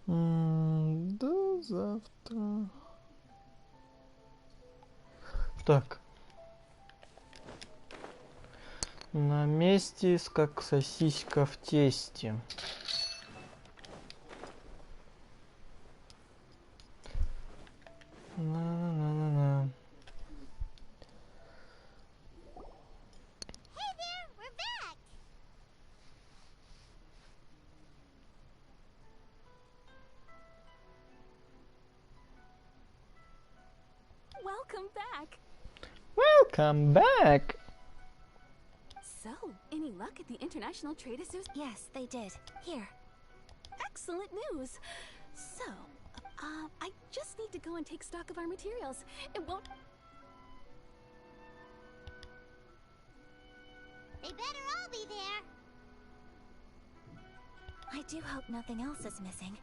До завтра. Так. На месте, как сосиска в тесте. На-на-на-на-на. Hey there, we're back. Welcome back. Welcome back. So, any luck at the International Trade Association? Yes, they did. Here. Excellent news. So, I just need to go and take stock of our materials. It won't... They better all be there. I do hope nothing else is missing.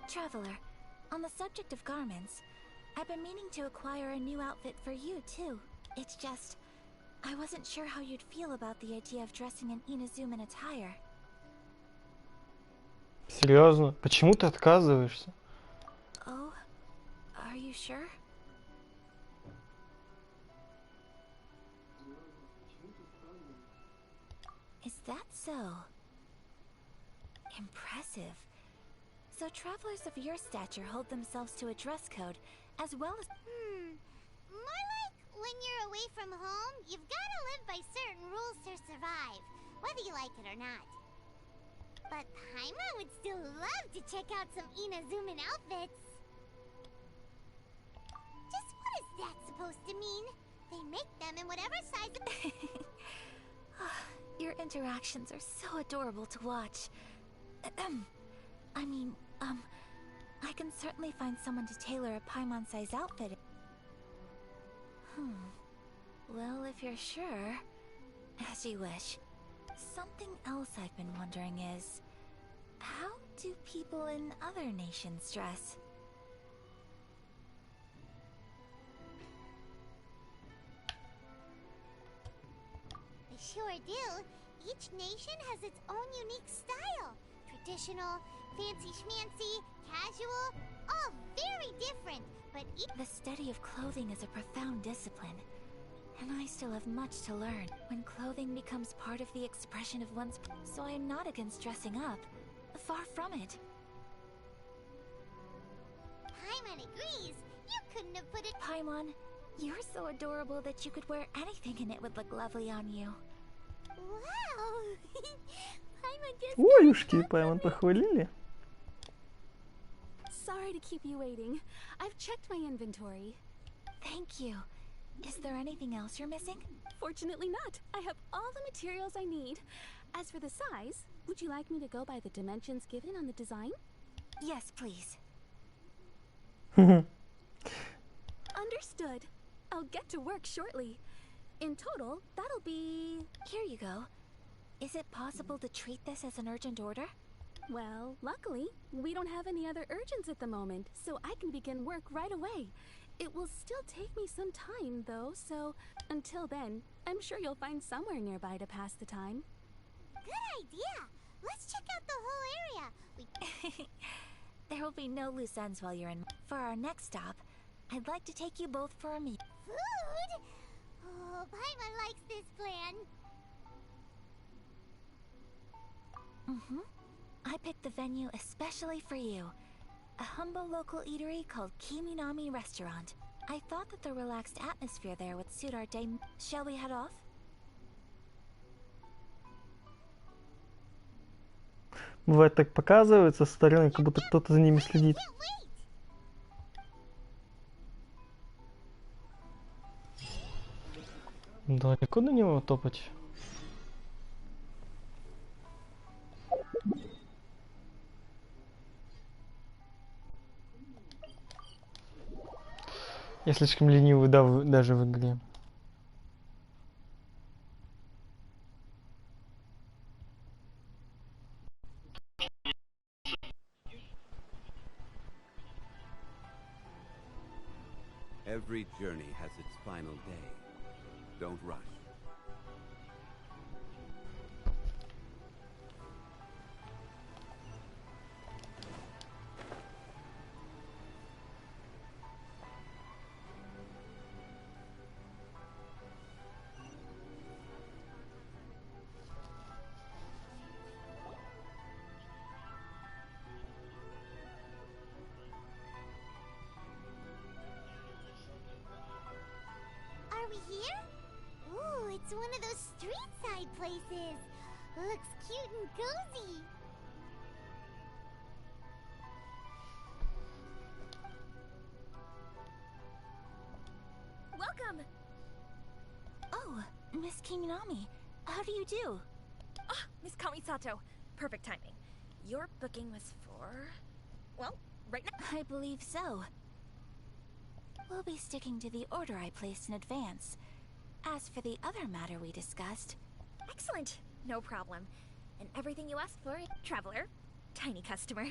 Traveler, on the subject of garments, I've been meaning to acquire a new outfit for you, too. It's just, I wasn't sure how you'd feel about the idea of dressing in Inazuman attire. Серьезно? Почему ты отказываешься? Oh, are you sure? Is that so? Impressive. So travelers of your stature hold themselves to a dress code, as well as... More like when you're away from home, you've got to live by certain rules to survive, whether you like it or not. But Paimon would still love to check out some Inazuman outfits. Just what is that supposed to mean? They make them in whatever size... Your interactions are so adorable to watch. I can certainly find someone to tailor a Paimon-size outfit. Well, if you're sure, as you wish. Something else I've been wondering is, how do people in other nations dress? They sure do. Each nation has its own unique style. Traditional, fancy schmancy, casual, all very different, but the study of clothing is a profound discipline, and I still have much to learn. When clothing becomes part of the expression of one's... So I'm not against dressing up. Far from it. Paimon agrees. You couldn't have put it... Paimon, you're so adorable that you could wear anything and it would look lovely on you. Wow! Paimon just... Олюшки, Paimon похвалили. Sorry to keep you waiting. I've checked my inventory. Thank you. Is there anything else you're missing? Fortunately not. I have all the materials I need. As for the size, would you like me to go by the dimensions given on the design? Yes, please. Understood. I'll get to work shortly. In total, that'll be... Here you go. Is it possible to treat this as an urgent order? Well, luckily, we don't have any other urgents at the moment, so I can begin work right away. It will still take me some time, though, so until then, I'm sure you'll find somewhere nearby to pass the time. Good idea! Let's check out the whole area. There will be no loose ends while you're in. For our next stop, I'd like to take you both for a meal. Food? Oh, Paimon likes this plan. I picked the venue especially for you. A humble local eatery called Kiminami Restaurant. I thought that the relaxed atmosphere there would suit our day. Shall we head off? Бывает так показывается со стороны, как будто кто-то за ними следит. Далеко до него топать? Я слишком ленивый, да, даже в игре. Every journey has its final day. Don't rush. Are we here? Ooh, it's one of those street-side places. Looks cute and cozy. Welcome! Oh, Miss Kiminami, how do you do? Ah, Miss Kamisato. Perfect timing. Your booking was for... well, right now. I believe so. We'll be sticking to the order I placed in advance. As for the other matter we discussed... Excellent. No problem. And everything you asked for, traveler, tiny customer.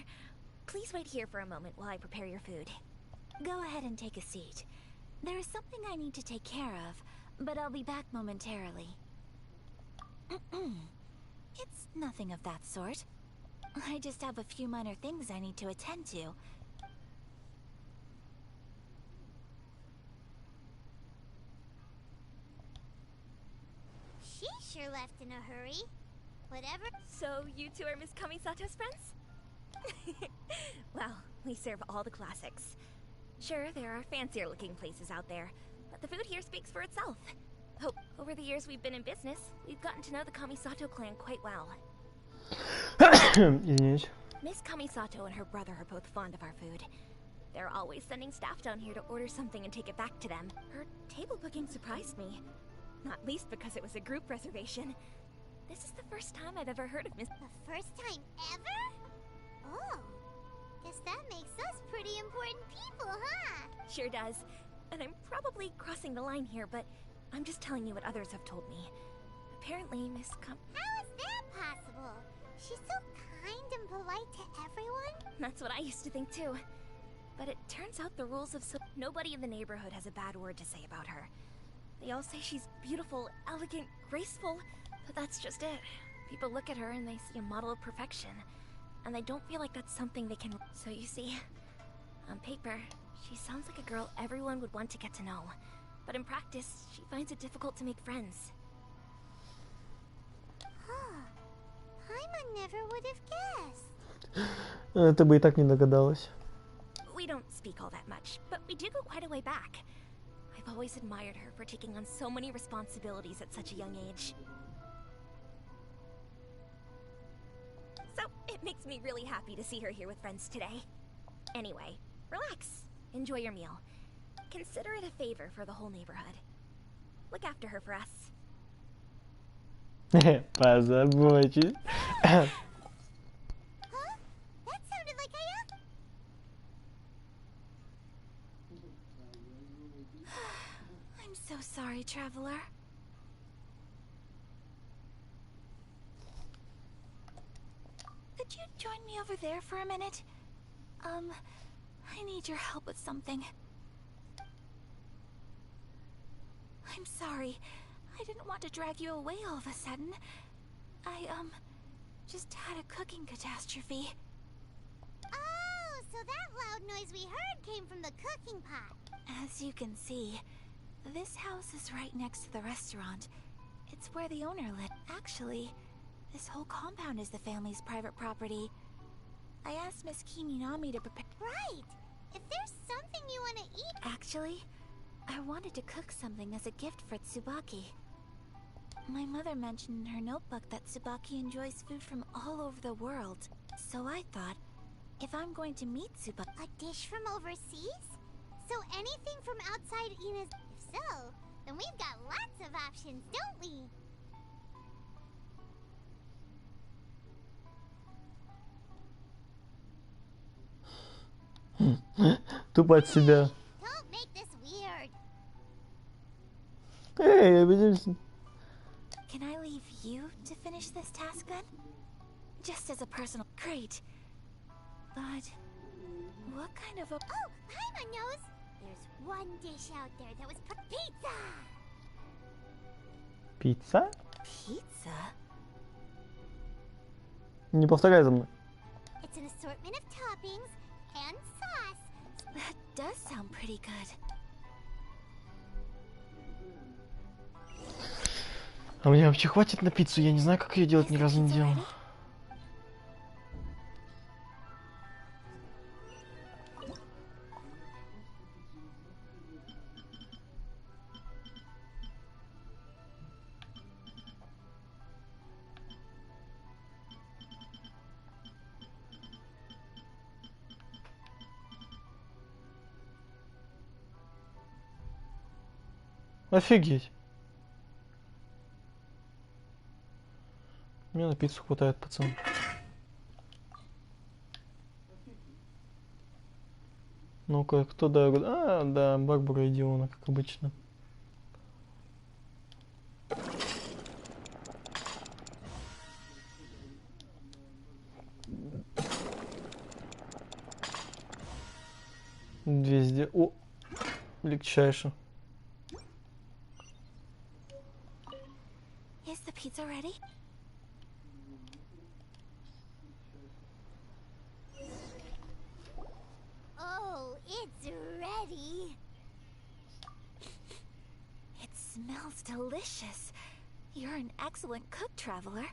Please wait here for a moment while I prepare your food. Go ahead and take a seat. There is something I need to take care of, but I'll be back momentarily. It's nothing of that sort. I just have a few minor things I need to attend to. She sure left in a hurry. Whatever. So, you two are Miss Kamisato's friends? Well, we serve all the classics. Sure, there are fancier looking places out there, but the food here speaks for itself. Over the years we've been in business, we've gotten to know the Kamisato clan quite well. Извините. Miss Kamisato and her brother are both fond of our food. They're always sending staff down here to order something and take it back to them. Her table booking surprised me. Not least because it was a group reservation. This is the first time I've ever heard of Miss... The first time ever? Oh, guess that makes us pretty important people, huh? Sure does. And I'm probably crossing the line here, but I'm just telling you what others have told me. Apparently, How is that possible? She's so kind and polite to everyone? That's what I used to think too. But it turns out the rules of nobody in the neighborhood has a bad word to say about her. They all say she's beautiful, elegant, graceful, but that's just it. People look at her and they see a model of perfection, and they don't feel like that's something they can... So you see, on paper, she sounds like a girl everyone would want to get to know. But in practice, she finds it difficult to make friends. Huh. Paimon never would have guessed. Это бы и так не догадалась. We don't speak all that much, but we do go quite a way back. I've always admired her for taking on so many responsibilities at such a young age. So, it makes me really happy to see her here with friends today. Anyway, relax. Enjoy your meal. Consider it a favor for the whole neighborhood. Look after her for us. Позаботьтесь. Huh? That sounded like I'm so sorry, traveler. Could you join me over there for a minute? I need your help with something. I'm sorry. I didn't want to drag you away all of a sudden. I, just had a cooking catastrophe. Oh, so that loud noise we heard came from the cooking pot. As you can see, this house is right next to the restaurant. It's where the owner lived. Actually, this whole compound is the family's private property. I asked Miss Kininami to prepare... Right! If there's something you want to eat... Actually, I wanted to cook something as a gift for Tsubaki. My mother mentioned in her notebook that Tsubaki enjoys food from all over the world. So I thought, if I'm going to meet Tsubaki... A dish from overseas? So anything from outside Ina's... If so, then we've got lots of options, don't we? Тупо от себя. Don't make this weird. Эй, обиделся. Can I leave you to finish this task then? Just as a personal... Great. But... what kind of a... Oh, Paimon knows! There's one dish out there that was... Pizza! Пицца? Pizza? Не повторяй за мной. It's an assortment of toppings and sauce. That does sound pretty good. А мне вообще хватит на пиццу? Я не знаю, как ее делать, ни разу не делал. Офигеть. Мне на пиццу хватает, пацан. Ну-ка, кто да? А, да, Барбара Идиона, как обычно. О, легчайше. Is the pizza ready? Oh, it's ready. It smells delicious. You're an excellent cook, traveler.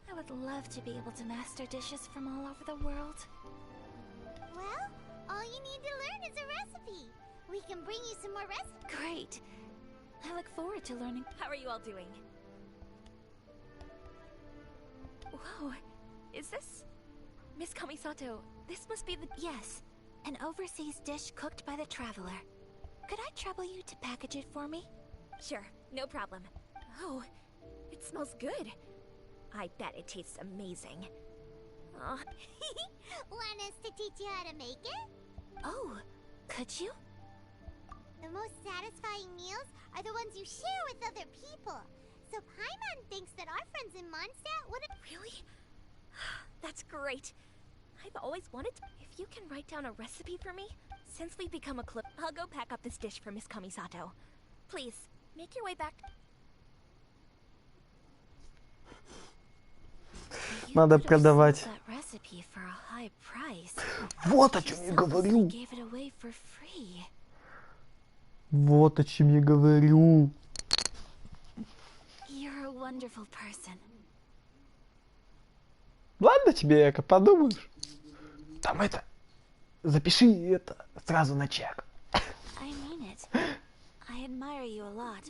I would love to be able to master dishes from all over the world. Well, all you need to learn is a recipe. We can bring you some more recipes. Great. I look forward to learning. How are you all doing? Whoa, is this... Miss Kamisato, this must be the... Yes, an overseas dish cooked by the traveler. Could I trouble you to package it for me? Sure, no problem. Oh, it smells good. I bet it tastes amazing. Want us to teach you how to make it? Oh, could you? The most satisfying meals are the ones you share with other people. So Paimon thinks that our friends in Mondstadt would have... Really? That's great. I've always wanted to... If you can write down a recipe for me, since we've become a club, I'll go pack up this dish for Miss Kamisato. Please, make your way back... Надо продавать. Вот о чем я говорю. Вот о чем я говорю. Ладно тебе, Эко, подумаешь. Там это... Запиши это сразу на чек. I mean it. I admire you a lot.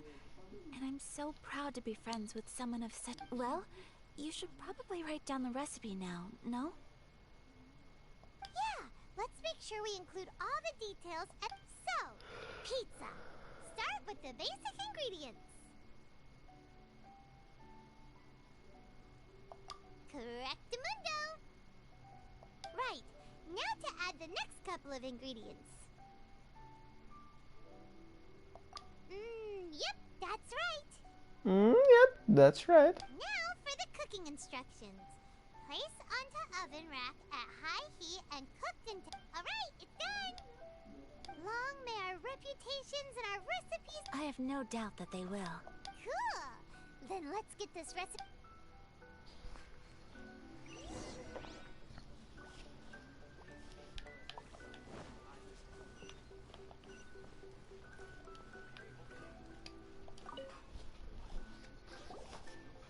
And I'm so proud to be friends with someone of such... Well... You should probably write down the recipe now, no? Yeah, let's make sure we include all the details and... So, pizza. Start with the basic ingredients. Correctamundo. Right, now to add the next couple of ingredients. Yep, that's right. Yep, that's right. Now for the cooking instructions. Place onto oven rack at high heat and cooked until... Alright, it's done! Long may our reputations and our recipes... I have no doubt that they will. Cool! Then let's get this recipe...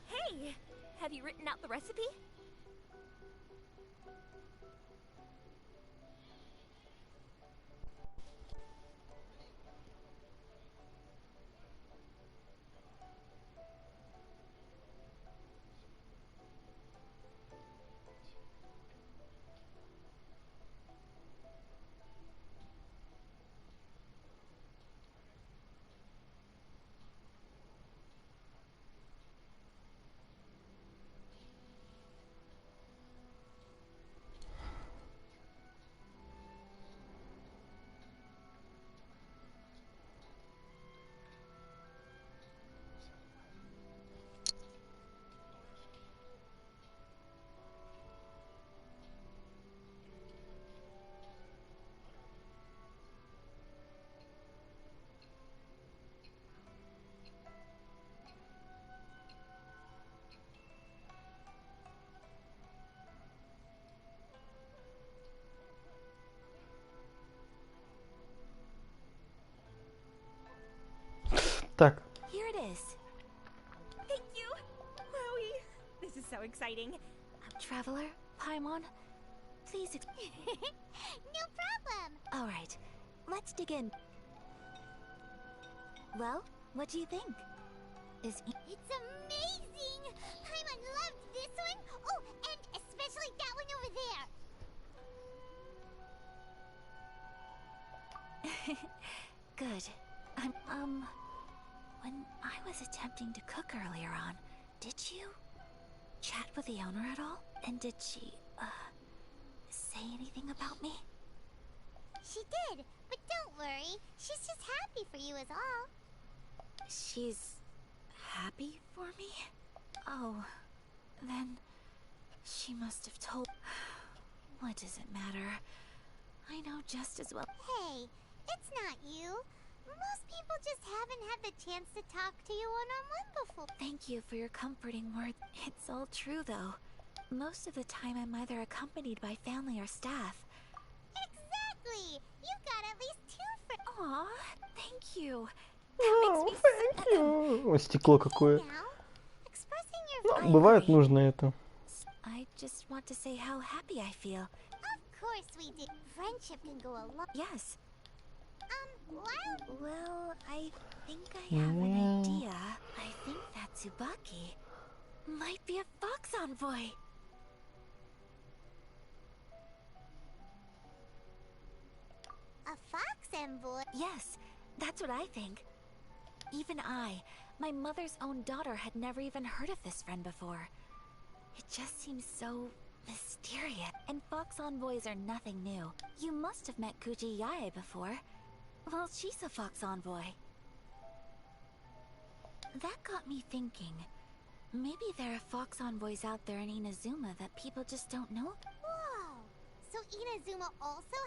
Hey! Have you written out the recipe? Так. Here it is. Thank you. Chloe. This is so exciting. Traveler, Paimon, please. No problem. All right, let's dig in. Well, what do you think? It's amazing. Paimon loved this one. Oh, and especially that one over there. Good. When I was attempting to cook earlier on, Did you chat with the owner at all? And did she, say anything about me? She did, but don't worry. She's just happy for you is all. She's happy for me? Oh, then she must have told... What does it matter? I know just as well. Hey, it's not you. Most people just haven't had the chance to talk to you one-on-one before. Thank you for your comforting words. It's all true, though. Most of the time I'm either accompanied by family or staff. Exactly! You got at least 2 friends. Aw, thank you. Oh, thank you. Стекло какое. Expressing your Ну, бывает нужно это. I just want to say how happy I feel. Of course we do. Friendship can go a lot. Yes. Well, I think I have an idea. I think that Tsubaki might be a fox envoy. a fox envoy? Yes, that's what I think. Even I, my mother's own daughter, had never even heard of this friend before. It just seems so mysterious. And fox envoys are nothing new. You must have met Kuji Yae before. Well, she's a fox envoy. That got me thinking. Maybe there are fox envoys out there in Inazuma that people just don't know. Whoa! So Inazuma also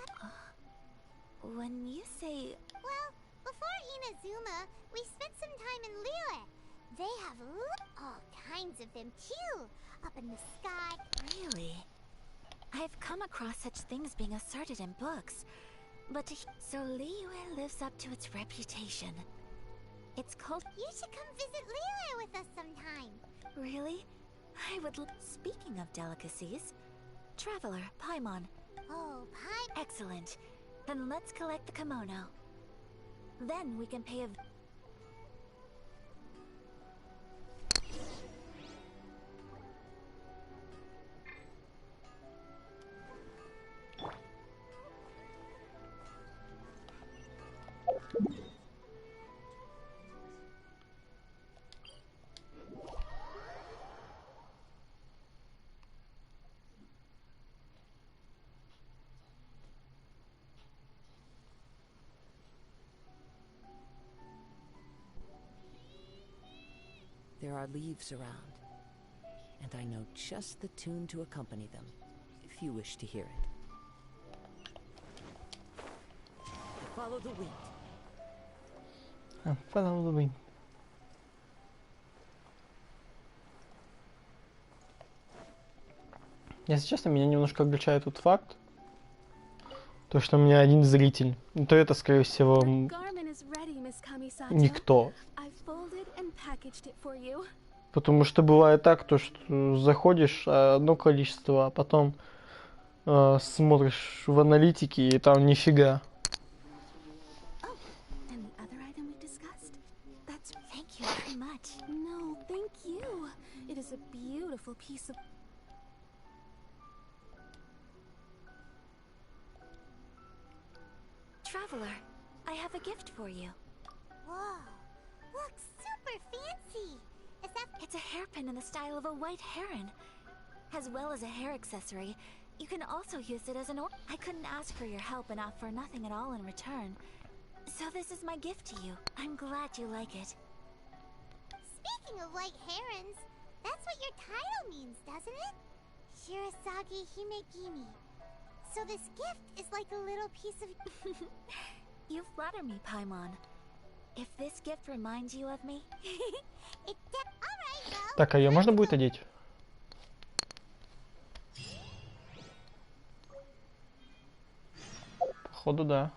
When you say... Well, before Inazuma, we spent some time in Liyue. They have all kinds of them too, up in the sky. Really? I've come across such things being asserted in books. But so Liyue lives up to its reputation. It's called... You should come visit Liyue with us sometime. Really? I would... Speaking of delicacies, Traveler, Paimon. Oh, Paimon. Excellent. Then let's collect the kimono. Then we can pay a... There are leaves around, and I know just the tune to accompany them, if you wish to hear it. Follow the wind. Follow the wind. Если честно, меня немножко огорчает тот факт, то, что у меня один зритель. То это, скорее всего, никто. Потому что бывает так, то, что заходишь одно количество, а потом смотришь в аналитике, и там нифига. Traveler, I have a gift for you. Whoa, looks super fancy. Is that... It's a hairpin in the style of a white heron. As well as a hair accessory, you can also use it as an I couldn't ask for your help and offer nothing at all in return. So this is my gift to you. I'm glad you like it. Speaking of white herons, that's what your title means, doesn't it? Shirasagi Himegimi. So this gift is like a little piece of... You flatter me, Paimon. If this gift reminds you of me... Так, а ее можно будет одеть? Походу, да.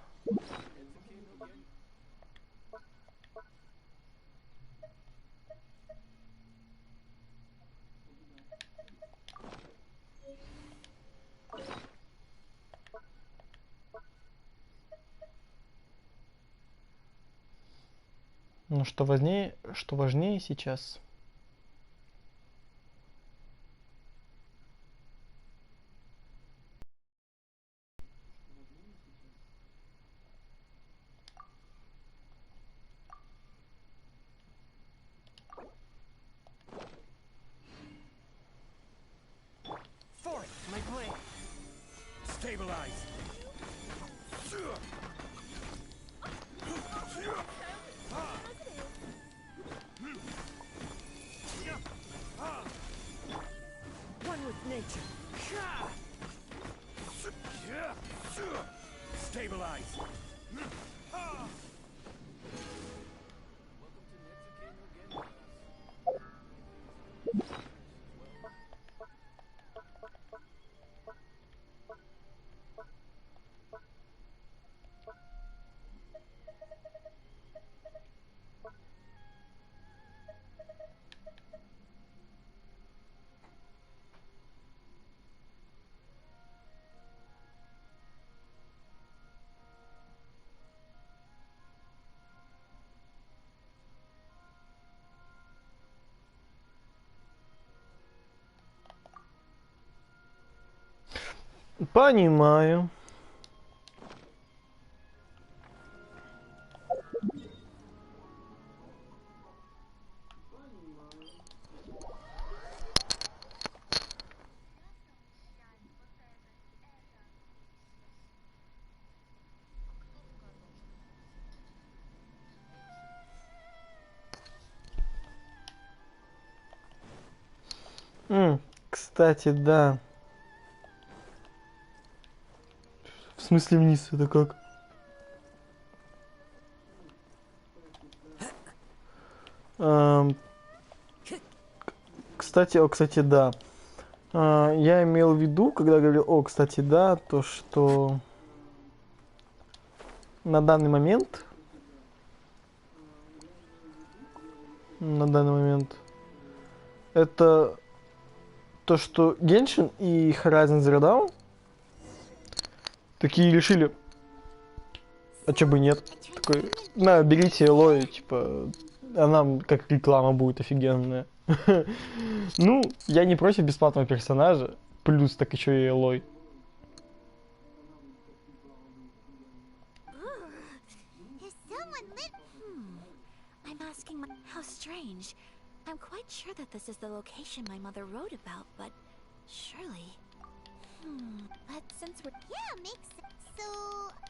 Ну, что важнее сейчас? Stabilize. One with nature. Stabilize. Понимаю. Кстати, да. В смысле вниз, это как? Кстати, да. Я имел в виду, когда говорил, кстати, да, то, что на данный момент, это то, что Genshin и Horizon Zero Dawn такие решили, а чё бы нет, такой, на, берите Элой, типа, она как реклама будет офигенная. Ну, я не против бесплатного персонажа, плюс так еще и Элой. I'm asking how strange. I'm quite sure that this is the location my mother wrote about, but surely. But since we're makes sense. So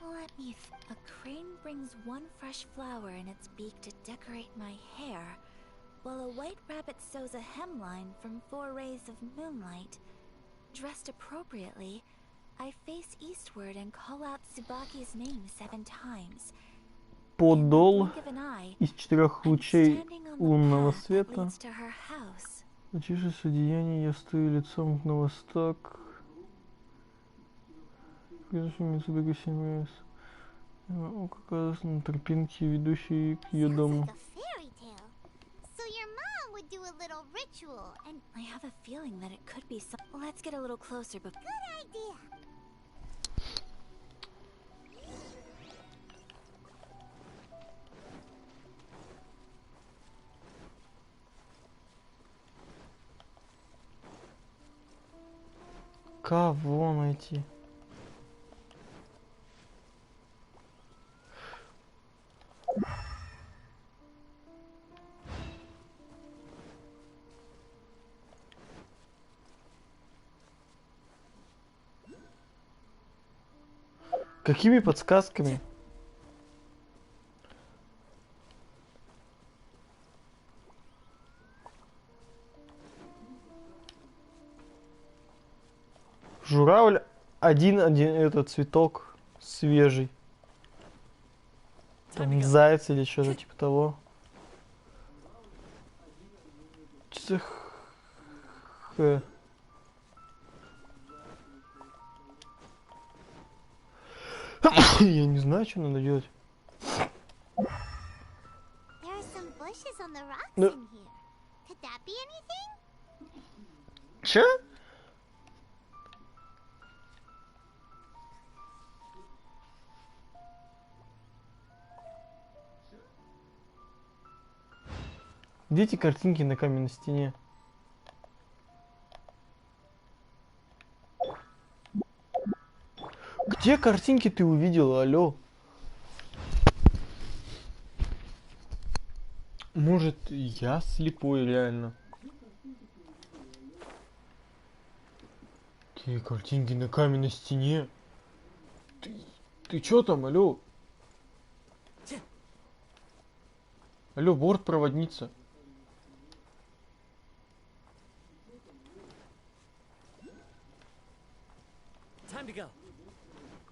let me a crane brings one fresh flower in its beak to decorate my hair, while a white rabbit sews a hemline from 4 rays of moonlight. Dressed appropriately, I face eastward and call out Tsubaki's name 7 times. Подол из 4 лучей лунного света. Очишься одеяние, я стою лицом на восток. Как оказалось на тропинке, ведущей к ее дому. do a little ritual, and I have a feeling that it could be some. Let's get a little closer, but good idea. Кого найти? Какими подсказками? Журавль один этот цветок свежий. Там заяц или что-то типа того. Я не знаю, что надо делать. Че? Где эти картинки на каменной стене? Где картинки ты увидела, алло? Может, я слепой реально? Какие картинки на каменной стене? Ты чё там, алло? Алло, бортпроводница.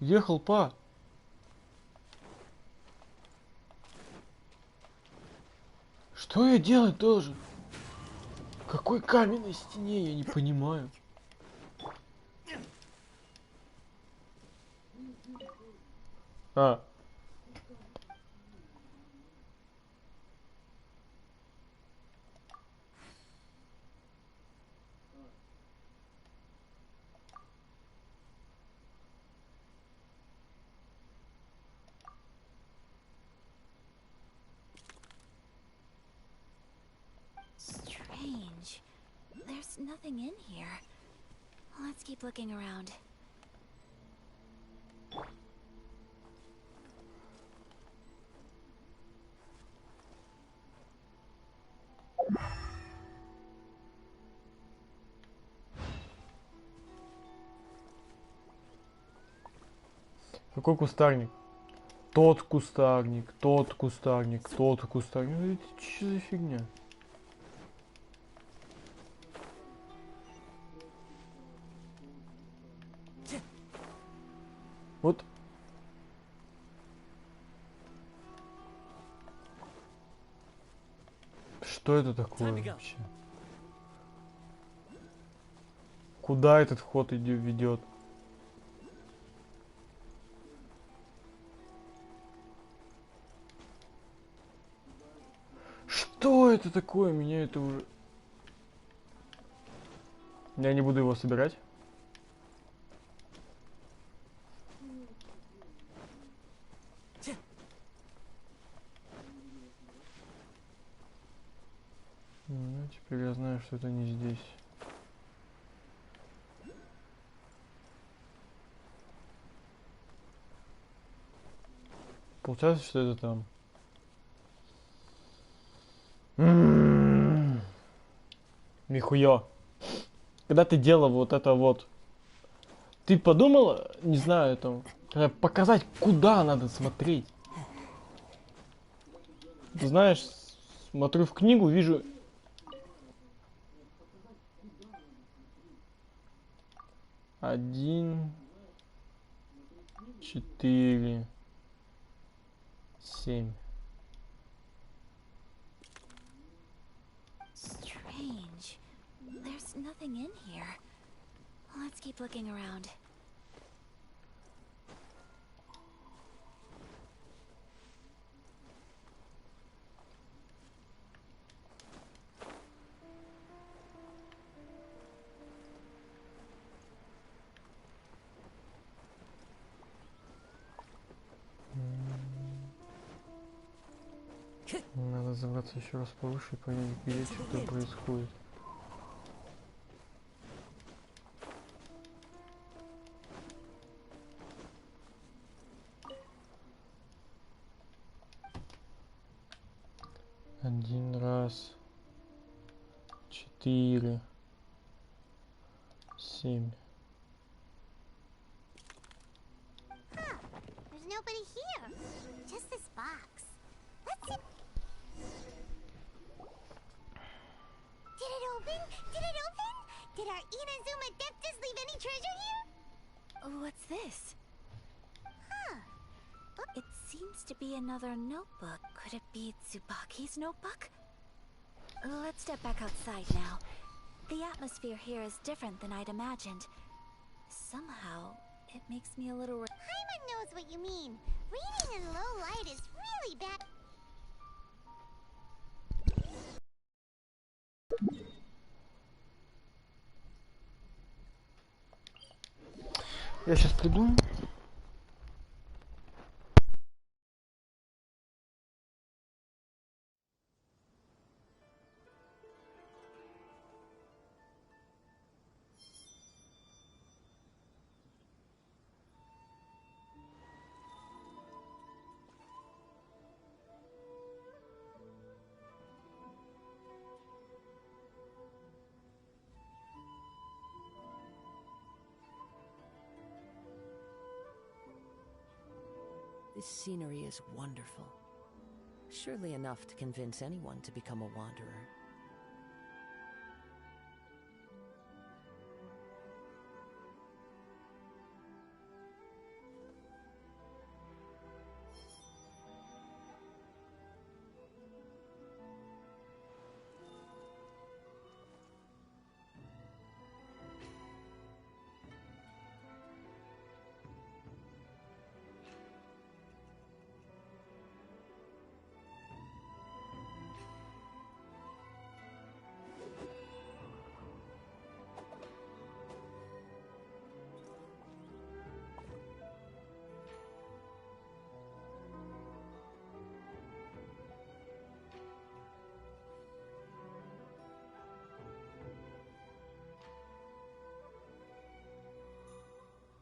Где холпа? Что я делать должен? Какой каменной стене, я не понимаю. А. Strange. There's nothing in here. Let's keep looking around. Какой кустарник? Тот кустарник, тот кустарник, тот кустарник. Ну, это что за фигня? Вот. Что это такое вообще? Куда этот вход ведет? Что это такое? Меня это уже... Я не буду его собирать. Ну, теперь я знаю, что это не здесь. Получается, что это там. Нихуя. Когда ты делал вот это вот, ты подумала, не знаю, там, показать, куда надо смотреть? Ты знаешь, смотрю в книгу, вижу... Один, 4, 7. Strange. There's nothing in here. Let's keep looking around. Надо забраться еще раз повыше и понять, что происходит. Один раз, 4, 7. There's nobody here. Just this box. Let's see. Did it open? Did it open? Did our Inazuma Adeptus leave any treasure here? What's this? Huh. It seems to be another notebook. Could it be Tsubaki's notebook? Let's step back outside now. The atmosphere here is different than I'd imagined. Somehow, it makes me a little... Paimon knows what you mean. Reading in low light is really bad. Я сейчас приду. This scenery is wonderful. Surely enough to convince anyone to become a wanderer.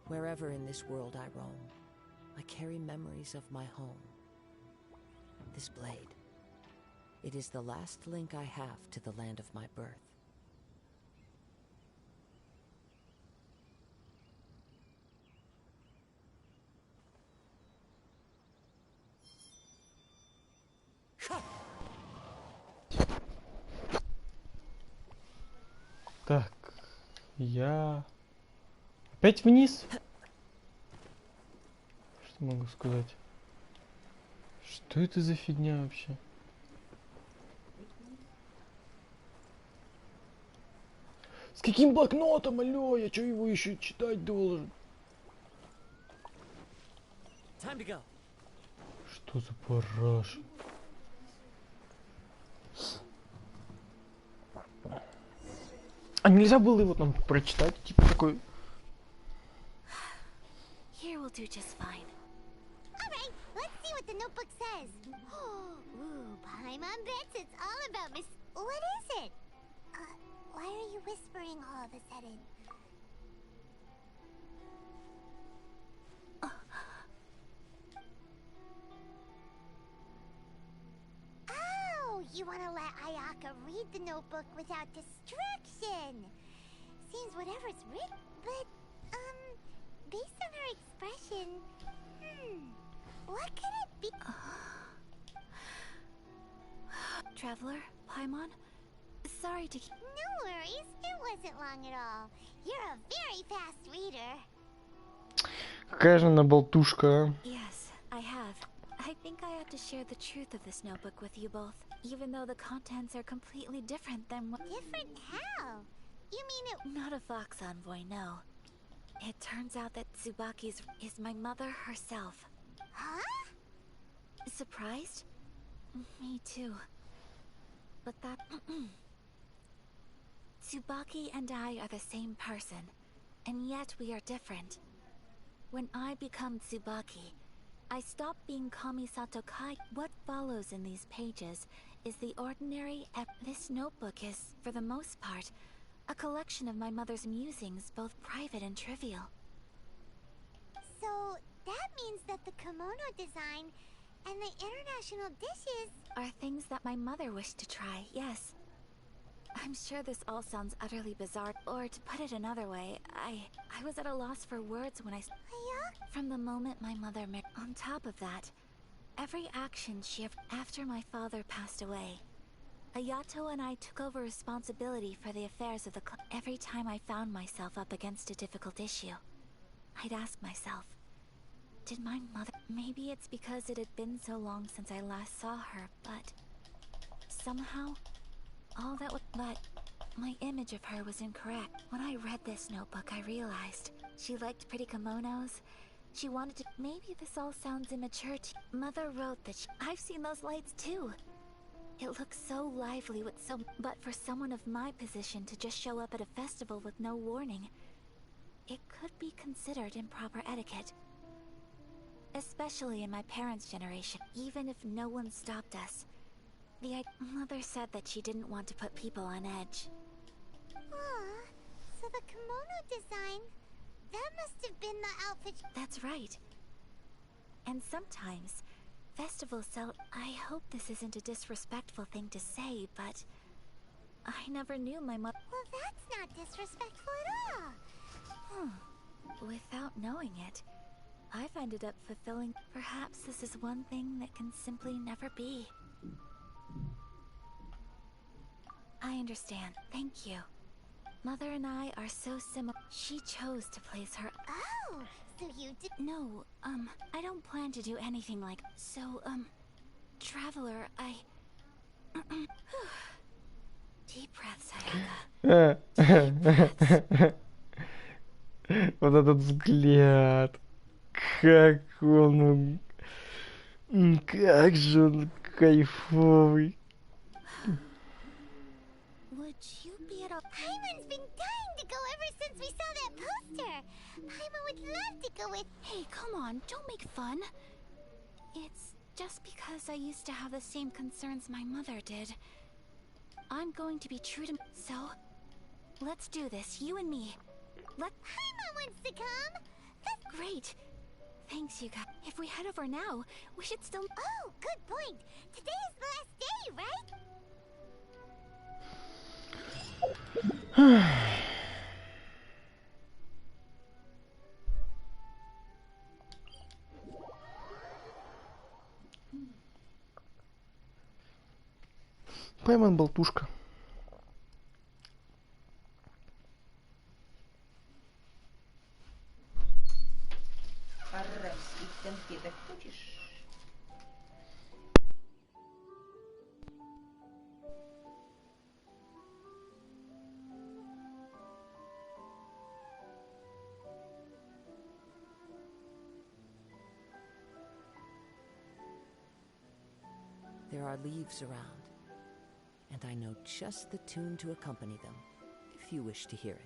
Wherever in this world I roam, I carry memories of my home. This blade. It is the last link I have to the land of my birth. Так, я... Опять вниз? Что могу сказать? Что это за фигня вообще? С каким блокнотом, алло? Я что его еще читать должен? Что за параша? А нельзя было его там прочитать? Типа такой... Here will do just fine. Alright, let's see what the notebook says. Ooh, Paimon bets it's all about Miss... What is it? Why are you whispering all of a sudden? Oh, you want to let Ayaka read the notebook without distraction. Seems whatever's written, but, based on her expression, what could it be? Traveler, Paimon, sorry to... No worries, it wasn't long at all. You're a very fast reader. Какая же она болтушка, а? Yes, I have. I think I have to share the truth of this notebook with you both, even though the contents are completely different than what... Different how? You mean it... Not a Fox Envoy, no. It turns out that Tsubaki's is my mother herself. Huh? Surprised? Me too. But that... Tsubaki and I are the same person, and yet we are different. When I become Tsubaki, I stop being Kamisato Kai. What follows in these pages is the ordinary... This notebook is, for the most part, a collection of my mother's musings, both private and trivial. So, that means that the kimono design and the international dishes... are things that my mother wished to try, yes. I'm sure this all sounds utterly bizarre, or to put it another way, I was at a loss for words when I... From the moment my mother met... On top of that, every action she ever... After my father passed away, Ayato and I took over responsibility for the affairs of the club. Every time I found myself up against a difficult issue, I'd ask myself, did my mother... Maybe it's because it had been so long since I last saw her, but... Somehow, all that was... But my image of her was incorrect. When I read this notebook, I realized she liked pretty kimonos. She wanted to... Maybe this all sounds immature to... Mother wrote that she... I've seen those lights too. It looks so lively with so... But for someone of my position to just show up at a festival with no warning, it could be considered improper etiquette. Especially in my parents' generation, even if no one stopped us. Mother said that she didn't want to put people on edge. So the kimono design, that must have been the outfit... That's right. And sometimes, festivals sell... I hope this isn't a disrespectful thing to say, but... I never knew my mother... Well, that's not disrespectful at all. Without knowing it, I find it fulfilling. Perhaps this is one thing that can simply never be. I understand. Thank you. Mother and I are so similar. She chose to place her. Oh, so you did. No, I don't plan to do anything like. So, Traveler, I. Deep breaths, Ayaka. Вот этот взгляд. Как он... Как же он кайфовый. Would you be at all? Paimon's been dying to go ever since we saw that poster. Paimon would love to go with. Hey, come on, don't make fun. It's just because I used to have the same concerns my mother did. I'm going to be true to. So, let's do this, you and me. Paimon wants to come. That's great. Thanks, you guys. If we head over now, we should still. Oh, good point. Today is the last day, right? Пайман болтушка. Арабских конфеток хочешь? There are leaves around, and I know just the tune to accompany them, if you wish to hear it.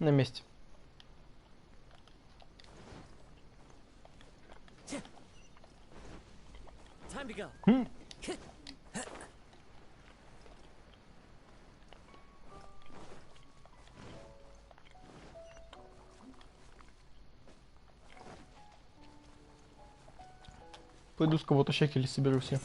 На месте. Time to go. Пойду с кого-то шекели соберу все.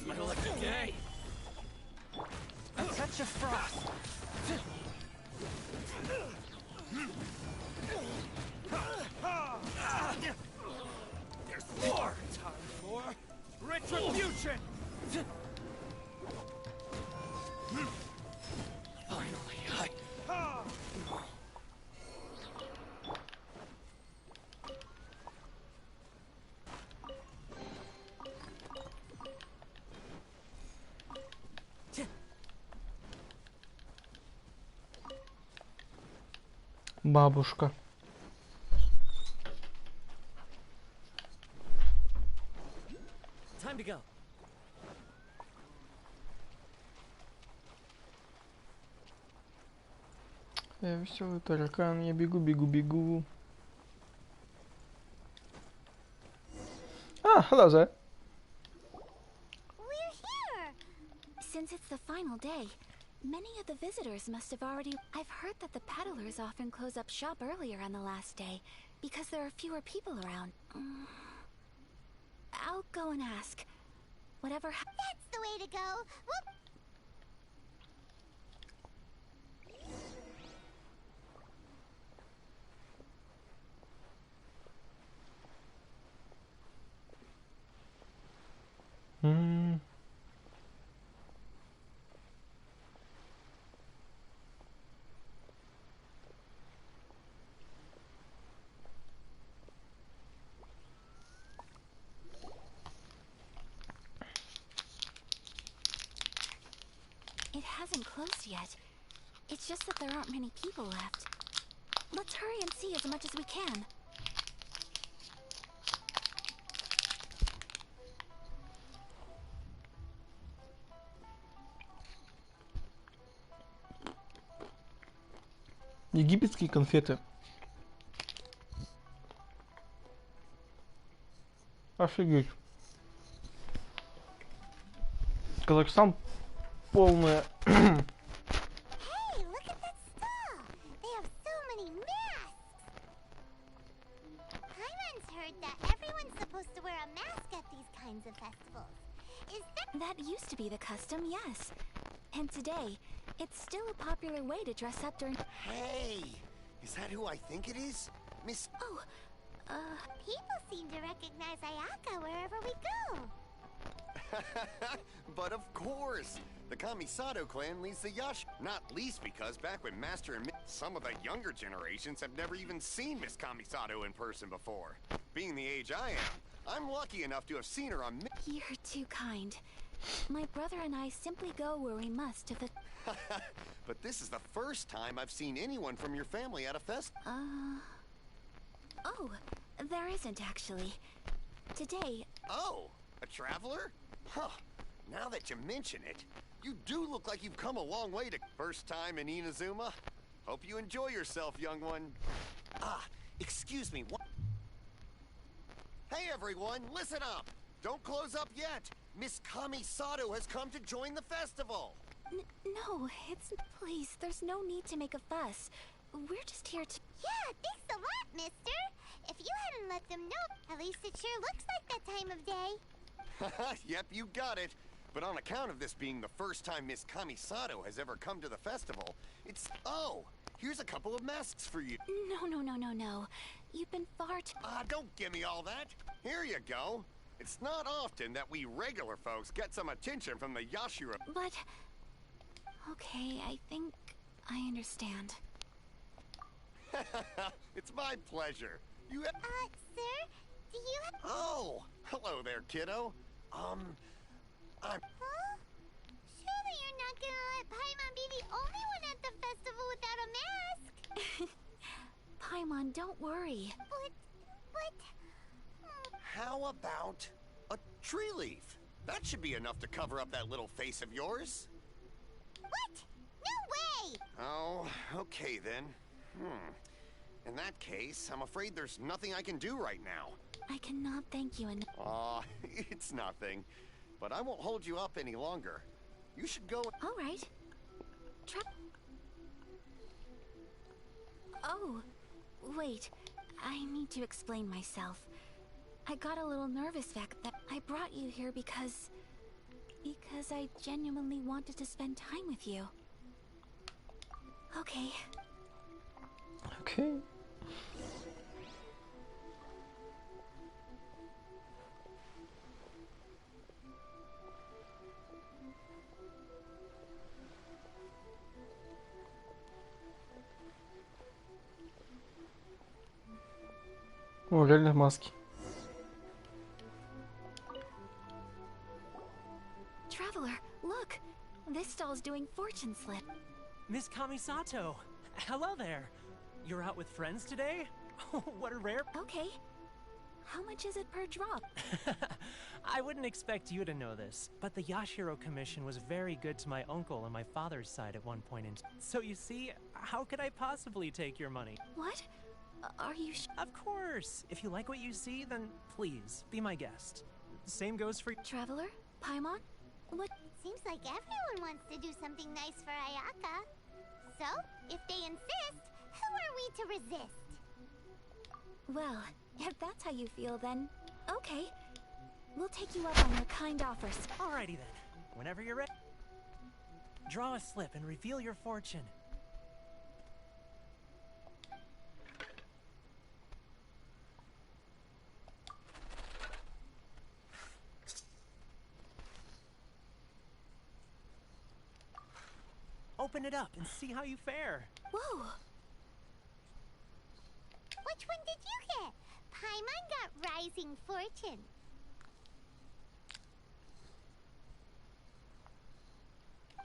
Retribution! Finally, Бабушка. Time to go. Я веселый таракан, я бегу, бегу, бегу. Hello there. We're here. Since it's the final day, many of the visitors must have already. I've heard that the peddlers often close up shop earlier on the last day because there are fewer people around. I'll go and ask. Whatever. That's the way to go. Whoop. It hasn't closed yet. It's just that there aren't many people left. Let's hurry and see as much as we can. Египетские конфеты. Офигеть. Казахстан полная. Hey, look at that stall. They have so many masks. Paimon's heard that everyone's supposed to wear a mask at these kinds of festivals. Is that— That used to be the custom, yes. And today, it's still a popular way to dress up during— Hey! Is that who I think it is? Miss— Oh, People seem to recognize Ayaka wherever we go. But of course! The Kamisato clan leads the Yash. Not least because back when Master and some of the younger generations have never even seen Miss Kamisato in person before. Being the age I am, I'm lucky enough to have seen her on— You're too kind. My brother and I simply go where we must to But this is the first time I've seen anyone from your family at a fest. Oh, there isn't actually. Today— Oh, a traveler? Huh. Now that you mention it, you do look like you've come a long way to— First time in Inazuma? Hope you enjoy yourself, young one. Ah, excuse me, what— Hey everyone, listen up! Don't close up yet! Miss Kamisato has come to join the festival! No, it's— Please, there's no need to make a fuss. We're just here to— Yeah, thanks a lot, mister. If you hadn't let them know, at least it sure looks like that time of day. Yep, you got it. But on account of this being the first time Miss Kamisato has ever come to the festival, it's— Oh, here's a couple of masks for you. No. You've been far too— Don't give me all that. Here you go. It's not often that we regular folks get some attention from the Yashiro. But— Okay, I think I understand. It's my pleasure. You have— Sir, do you have— Oh, hello there, kiddo. I'm— Huh? Surely you're not gonna let Paimon be the only one at the festival without a mask? Paimon, don't worry. How about a tree leaf? That should be enough to cover up that little face of yours. What? No way! Oh, okay then. In that case, I'm afraid there's nothing I can do right now. I cannot thank you enough. Aw, it's nothing. But I won't hold you up any longer. You should go— All right. Oh, wait. I need to explain myself. I got a little nervous back then. I brought you here because I genuinely wanted to spend time with you. Okay. Okay. О, реально маски. Traveler, look! This stall's doing fortune slip. Miss Kamisato! Hello there! You're out with friends today? Oh, what a rare— Okay. How much is it per drop? I wouldn't expect you to know this, but the Yashiro Commission was very good to my uncle on my father's side at one point in— So you see, how could I possibly take your money? What? Are you Of course! If you like what you see, then please, be my guest. Same goes for— Traveler? Paimon? What? Seems like everyone wants to do something nice for Ayaka. So, if they insist, who are we to resist? Well, if that's how you feel, then okay. We'll take you up on your kind offers. Alrighty then. Whenever you're ready. Draw a slip and reveal your fortune. Open it up and see how you fare. Whoa! Which one did you get? Paimon got Rising Fortune.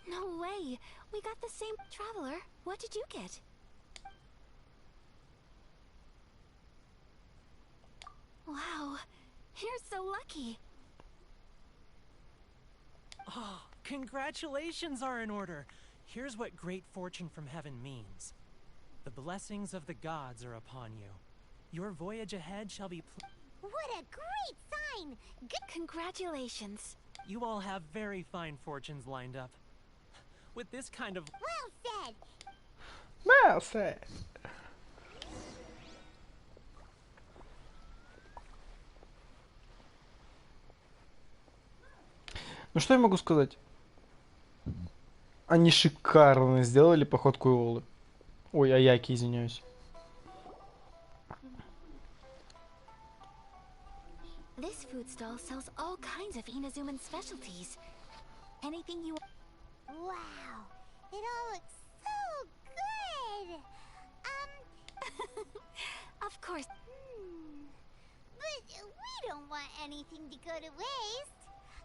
No way! We got the same— Traveler, what did you get? Wow, you're so lucky. Oh, congratulations are in order. Here's what great fortune from heaven means. The blessings of the gods are upon you. Your voyage ahead shall be— What a great sign! Good— Congratulations. You all have very fine fortunes lined up. With this kind of— Well said! Well said. Ну что я могу сказать? Они шикарно сделали походку Иолы. Ой, Аяки, извиняюсь. This food stall sells all kinds of Inazuman specialties. Anything you... Wow, it all looks so good. Of course. But we don't want anything to go to waste.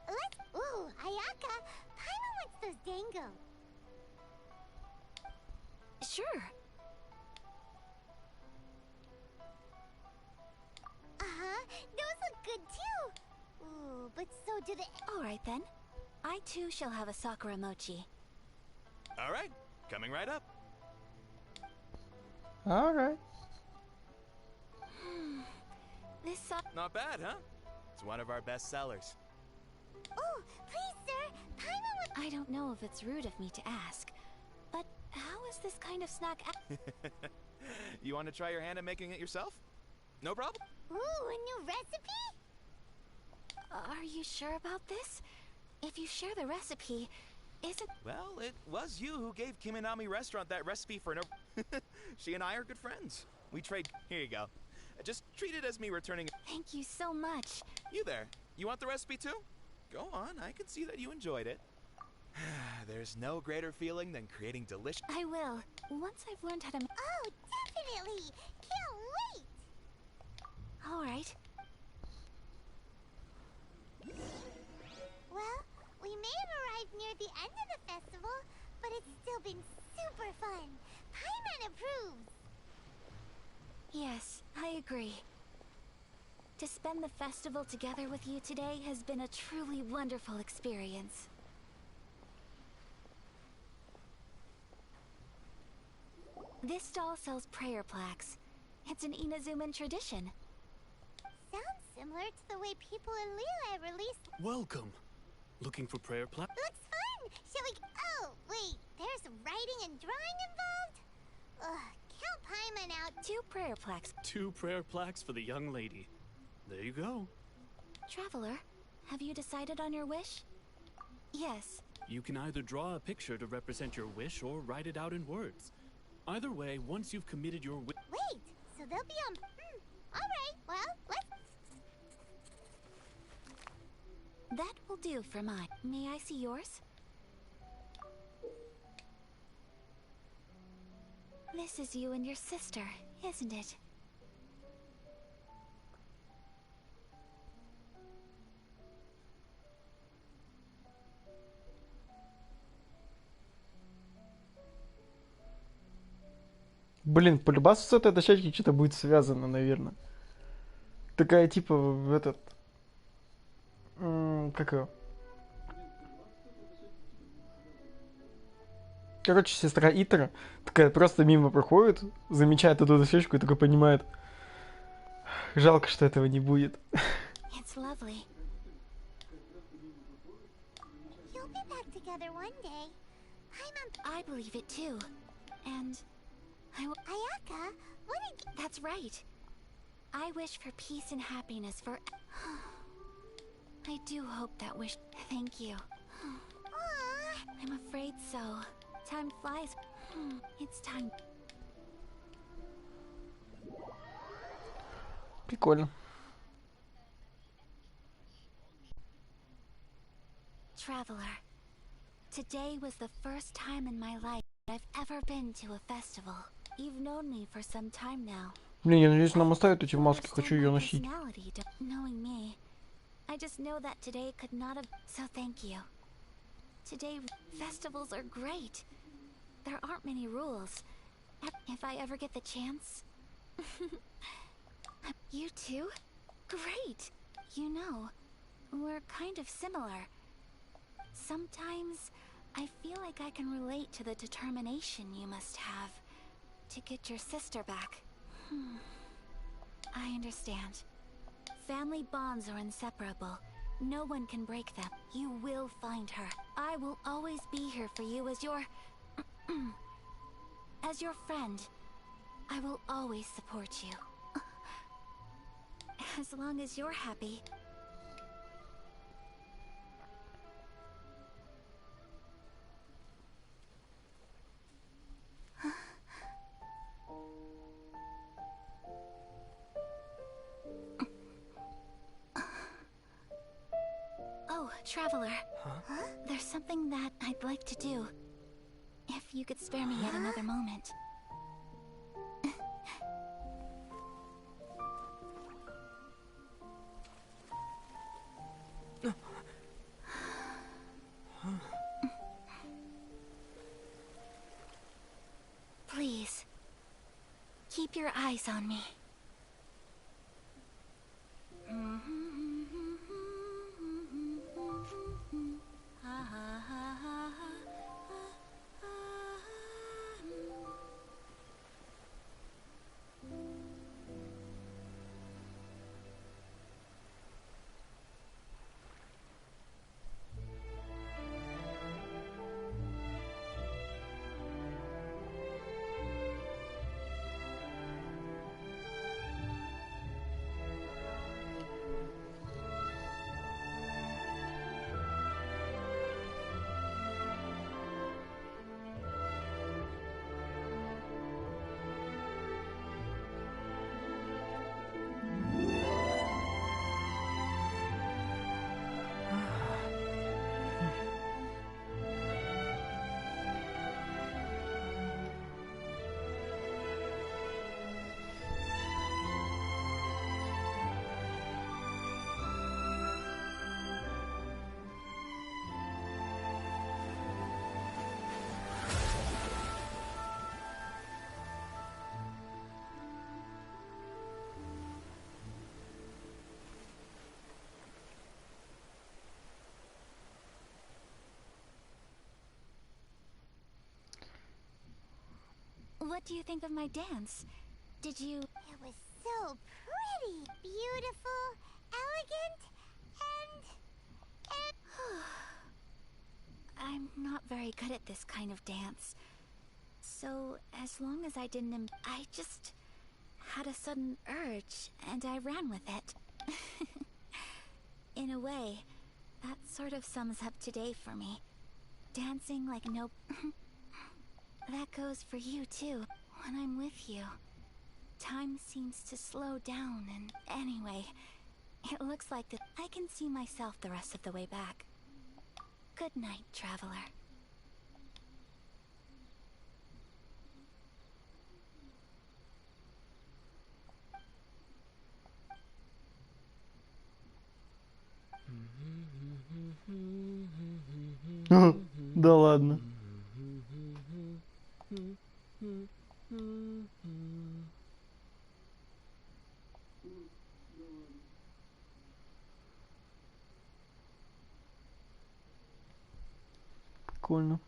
Let's... Ooh, Ayaka, Paimon wants those dango. Sure. Uh-huh, those look good too. Ooh, but so do the... Alright then. I too shall have a Sakura mochi. All right, coming right up. Alright. This Not bad, huh? It's one of our best sellers. Oh, please, sir, Paimon would... I don't know if it's rude of me to ask, but how is this kind of snack... You want to try your hand at making it yourself? No problem. Ooh, a new recipe? Are you sure about this? If you share the recipe, isn't... Well, it was you who gave Kiminami Restaurant that recipe for She and I are good friends. We trade... Here you go. Just treat it as me returning... Thank you so much. You there. You want the recipe too? Go on, I can see that you enjoyed it. There's no greater feeling than creating delicious... I will. Once I've learned how to... Oh, definitely! Can't wait! Alright. Well, we may have arrived near the end of the festival, but it's still been super fun. Paimon approves! Yes, I agree. To spend the festival together with you today has been a truly wonderful experience. This stall sells prayer plaques. It's an Inazuman tradition. Sounds similar to the way people in Liyue release... Welcome. Looking for prayer plaque? Looks fun! Shall we... Oh, wait, there's writing and drawing involved? Ugh, count Paimon out. 2 prayer plaques. 2 prayer plaques for the young lady. There you go. Traveler, have you decided on your wish? Yes. You can either draw a picture to represent your wish or write it out in words. Either way, once you've committed your wish... Wait, so they'll be on... Alright, well, let's... That will do for mine. May I see yours? This is you and your sister, isn't it? Блин, полюбас с этой дощечки что-то будет связано, наверное. Такая типа в этот... Как его? Короче, сестра Итера такая просто мимо проходит, замечает эту дощечку и такой понимает. Жалко, что этого не будет. It's lovely. You'll be back together one day. I believe it too. And Ayaka, what did... That's right. I wish for peace and happiness for... I do hope that wish... Thank you. I'm afraid so. Time flies. It's time. Прикольно. Traveler, today was the first time in my life I've ever been to a festival. You've known me for some time now. Блин, я надеюсь, нам оставят эти маски, хочу ее носить. Knowing me, I just know that today could not have... So thank you. Today, festivals are great. There aren't many rules. If I ever get the chance... You too? Great! You know, we're kind of similar. Sometimes, I feel like I can relate to the determination you must have to get your sister back. I understand. Family bonds are inseparable. No one can break them. You will find her. I will always be here for you as your... as your friend. I will always support you. As long as you're happy. Traveler. There's something that I'd like to do. If you could spare me yet another moment. Please, keep your eyes on me. What do you think of my dance? Did you... It was so pretty, beautiful, elegant, and... I'm not very good at this kind of dance. So, as long as I didn't... I just had a sudden urge, and I ran with it. In a way, that sort of sums up today for me. Dancing like no... That goes for you, too. When I'm with you, time seems to slow down, and anyway, it looks like that I can see myself the rest of the way back. Good night, Traveler. Да ладно. Прикольно.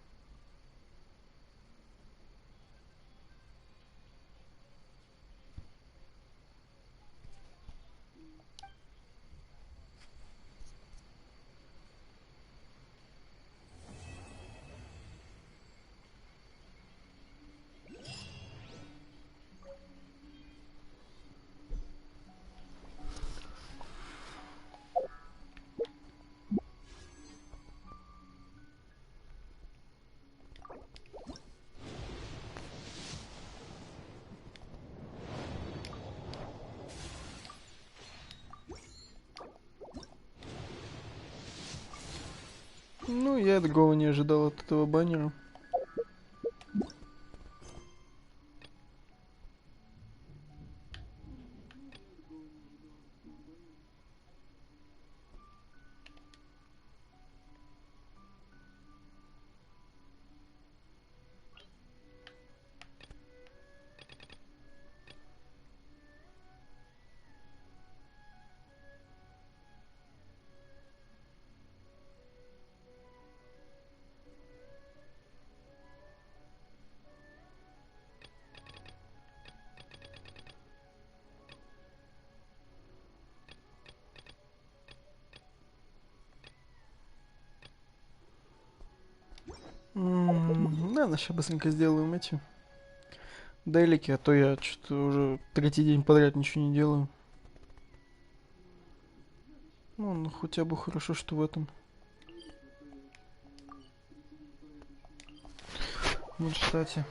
Ну, я другого не ожидал от этого баннера. Наверное, сейчас быстренько сделаем эти делики, а то я что-то уже третий день подряд ничего не делаю. Ну, хотя бы хорошо, что в этом. Вот, кстати.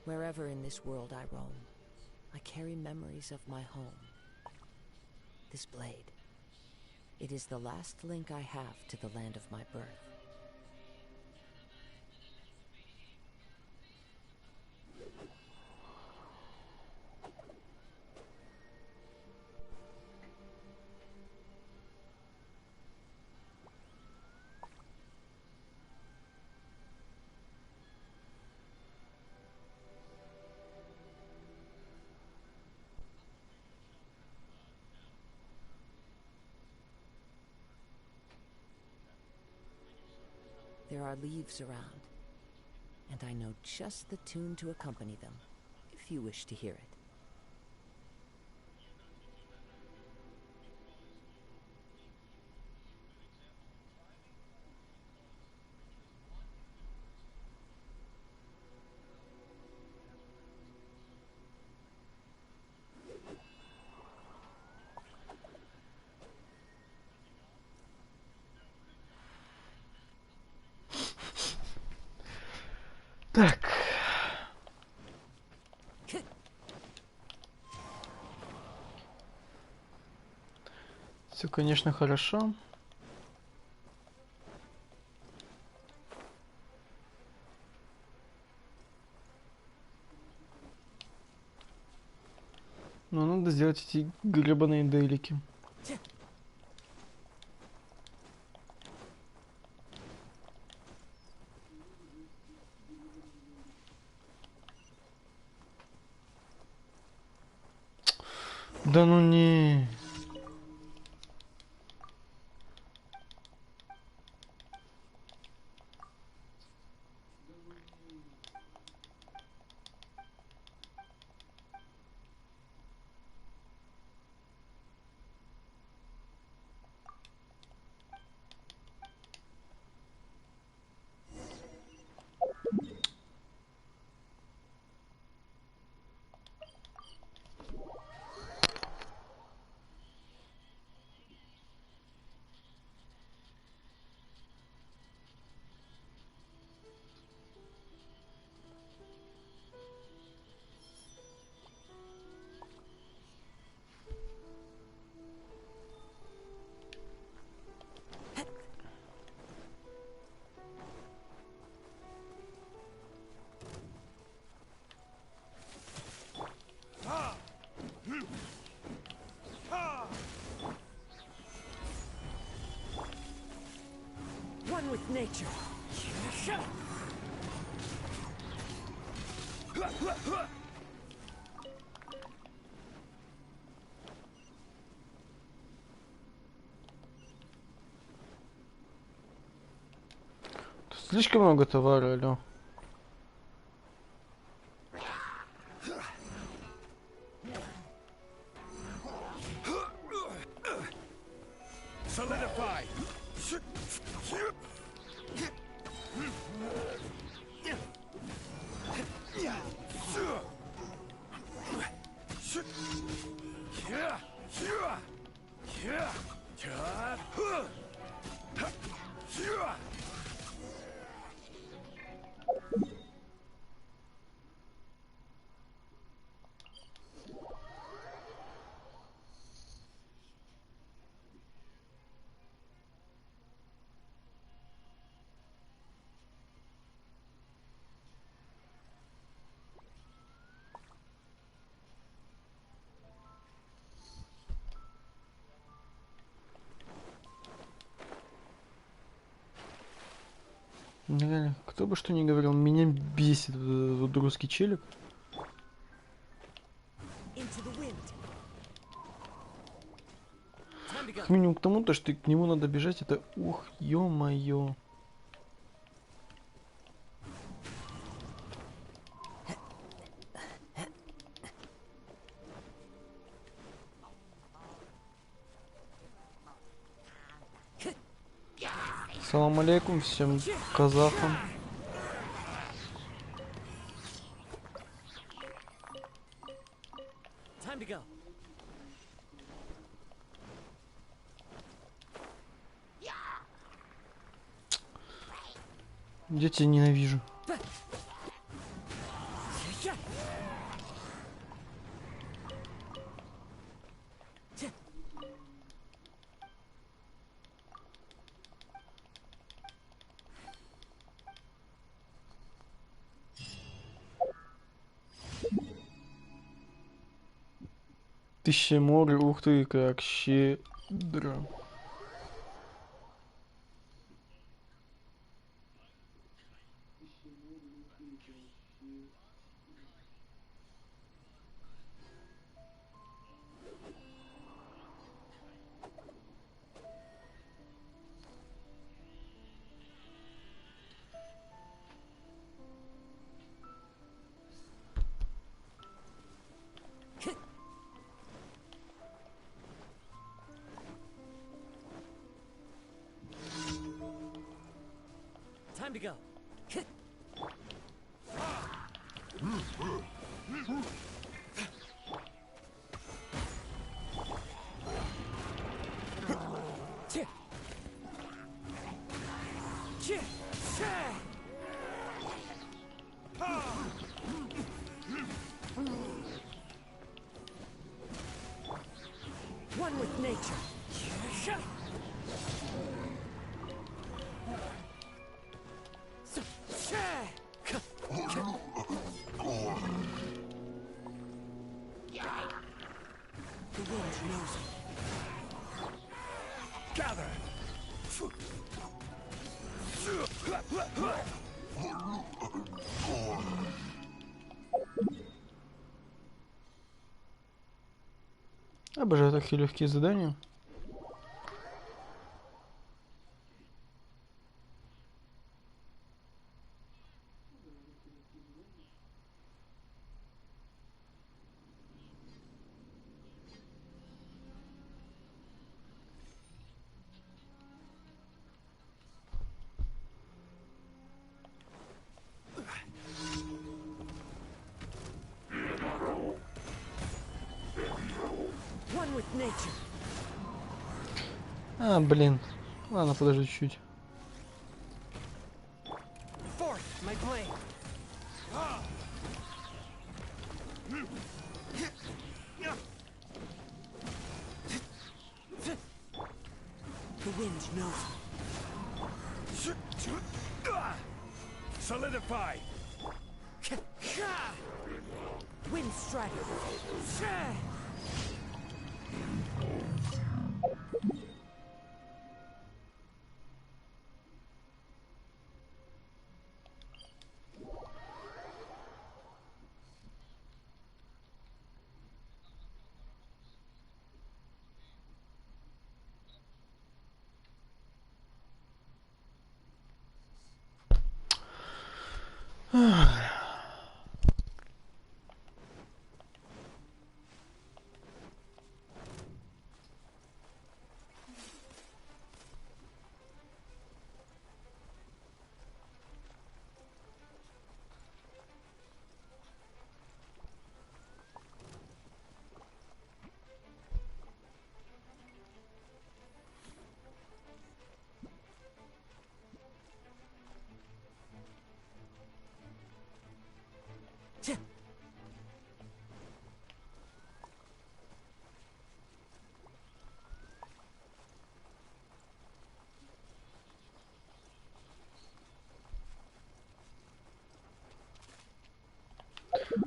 Wherever in this world I roam, I carry memories of my home. This blade. It is the last link I have to the land of my birth. There are leaves around, and I know just the tune to accompany them, if you wish to hear it. Так. Все, конечно, хорошо. Но надо сделать эти гребаные дейлики. Да ну не. One with nature. Тут слишком много товара, алё. Solidify. Реально, кто бы что ни говорил, меня бесит вот русский челик. Как минимум к тому, то, что к нему надо бежать, это ух, ё-моё. Салам алейкум всем казахам. Time to go. Я тебя ненавижу. Тысяча море, ух ты, как щедро. Time to go. One with nature. The wind knows it. Gather. Обожаю такие легкие задания. One with nature. А, блин. Ладно, подожди чуть-чуть. Forth, my blade. The wind knows it. Solidify. Wind strider.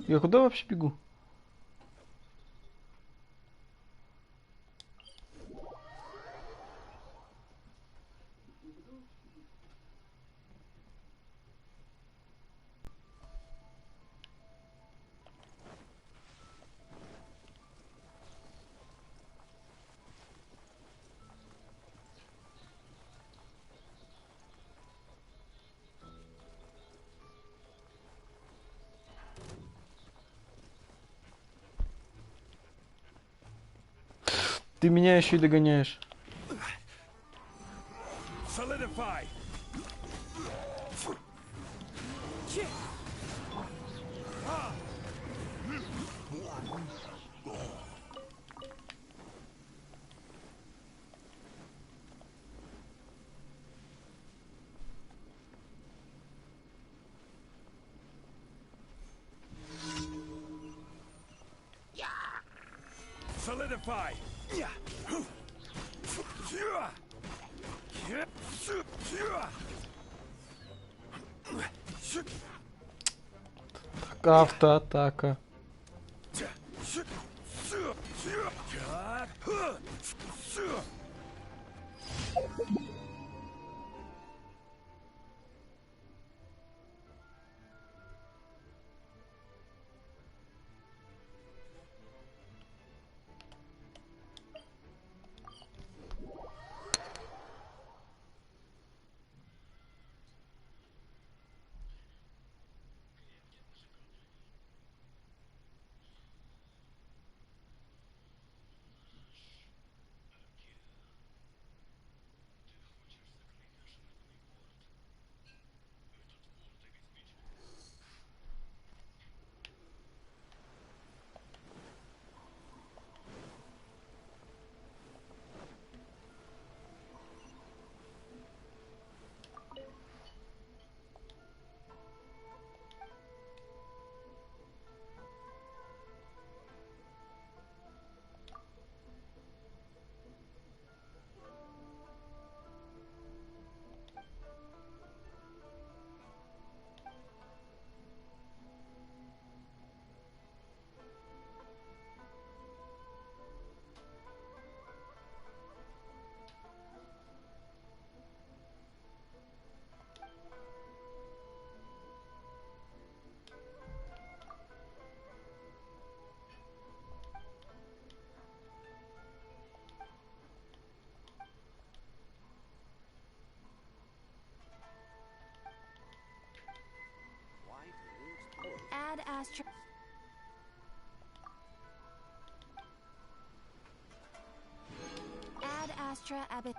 Я куда вообще бегу? Ты меня еще и догоняешь. Solidify. Solidify. Автоатака. Add Astra. Add Astra Abbott.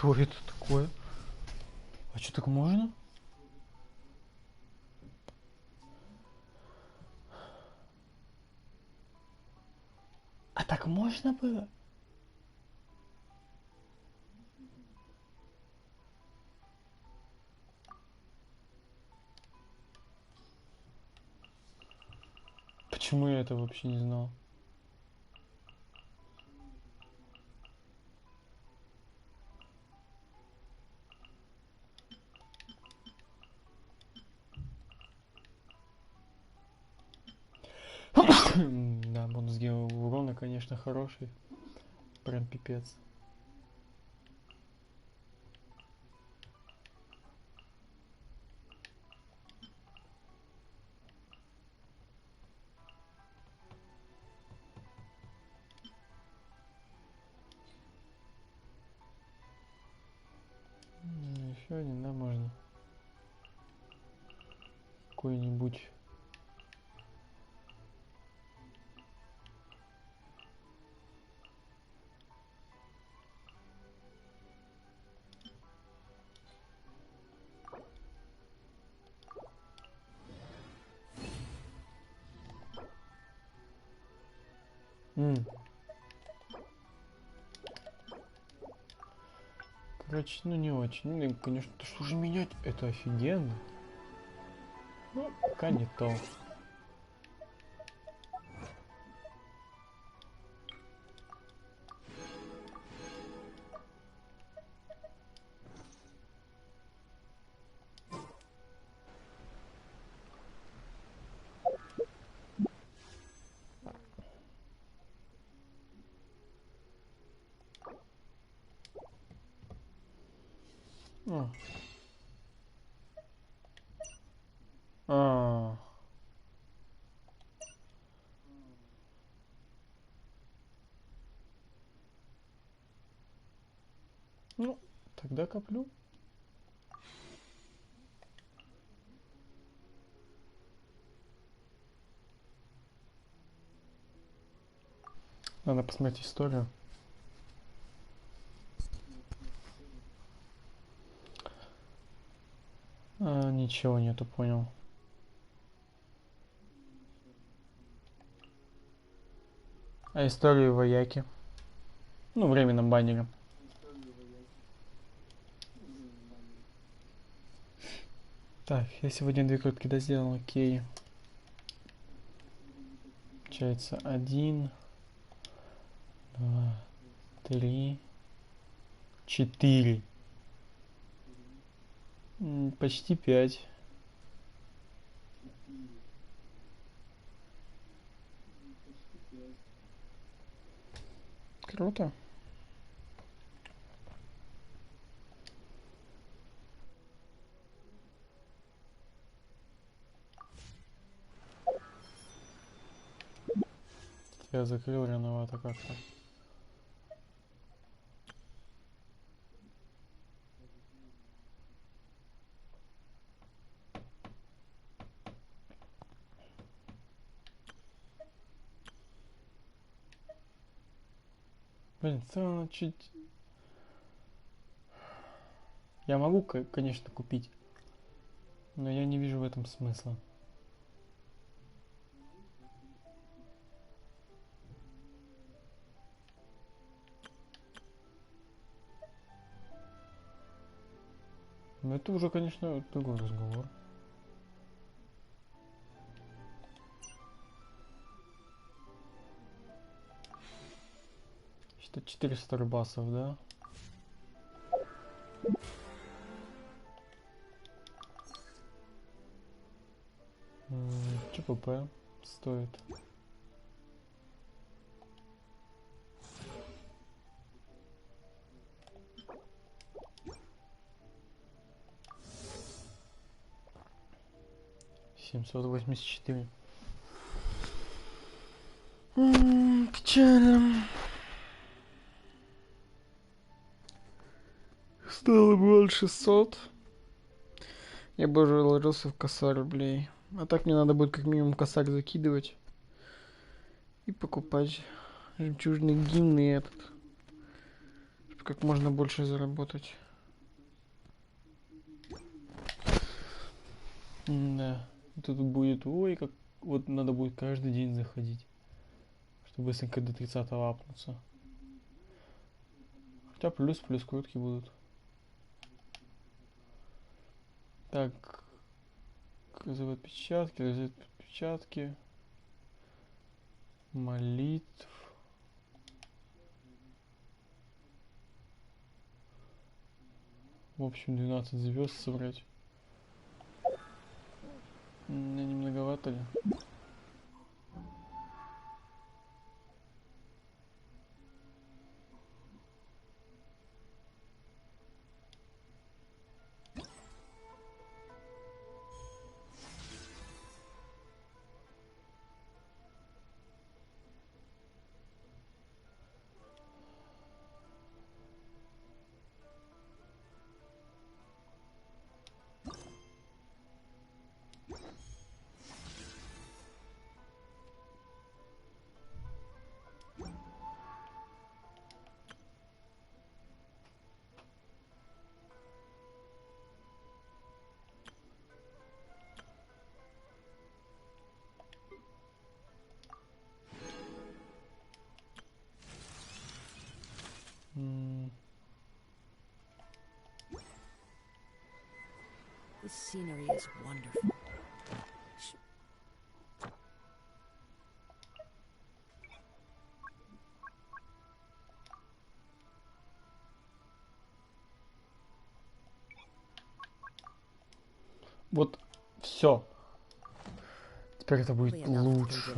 Что это такое? А что, так можно? А так можно было? Почему я это вообще не знал? Да, бонус урона, конечно, хороший. Прям пипец. Еще один, да, можно. Какой-нибудь. Короче, ну не очень. Ну, конечно, то что же менять? Это офигенно. Ну, пока не то. О. А. Ну, тогда коплю. Надо посмотреть историю. Ничего нету, понял. А историю вояки? Ну, временном баннере. Так, я сегодня 2 крутки доделал, окей. Получается 1, 2, 3, 4. Почти 5. Круто. Я закрыл рановато как-то. Блин, в целом чуть... Я могу, конечно, купить, но я не вижу в этом смысла. Но это уже, конечно, другой разговор. Что 400 рыбасов, да? ЧПП стоит. $784. Печально. Стало бы 600. Я бы уже ложился в косарь рублей. А так мне надо будет как минимум косарь закидывать. И покупать жемчужный гимн и этот. Чтобы как можно больше заработать. Да. Тут будет, ой, как вот надо будет каждый день заходить. Чтобы быстренько до 30-го апнуться. Хотя плюс крутки будут. Так. Разрыв отпечатки. Молитв. В общем, 12 звезд собрать. Не многовато ли? This scenery is wonderful. Вот все. Теперь это будет лучше.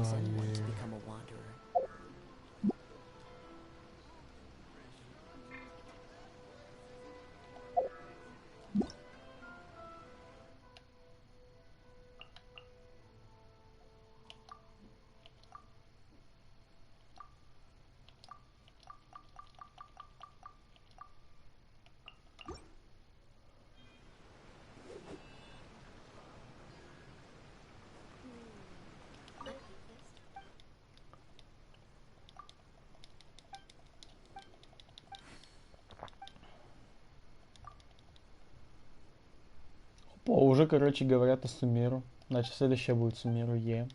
О, уже, короче, говорят о Сумеру. Значит, следующая будет Сумеру Е.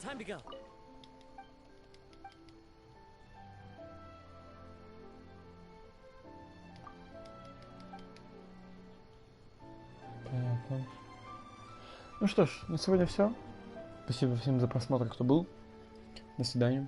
Time to go. Понятно. Ну что ж, на сегодня все. Спасибо всем за просмотр, кто был. До свидания.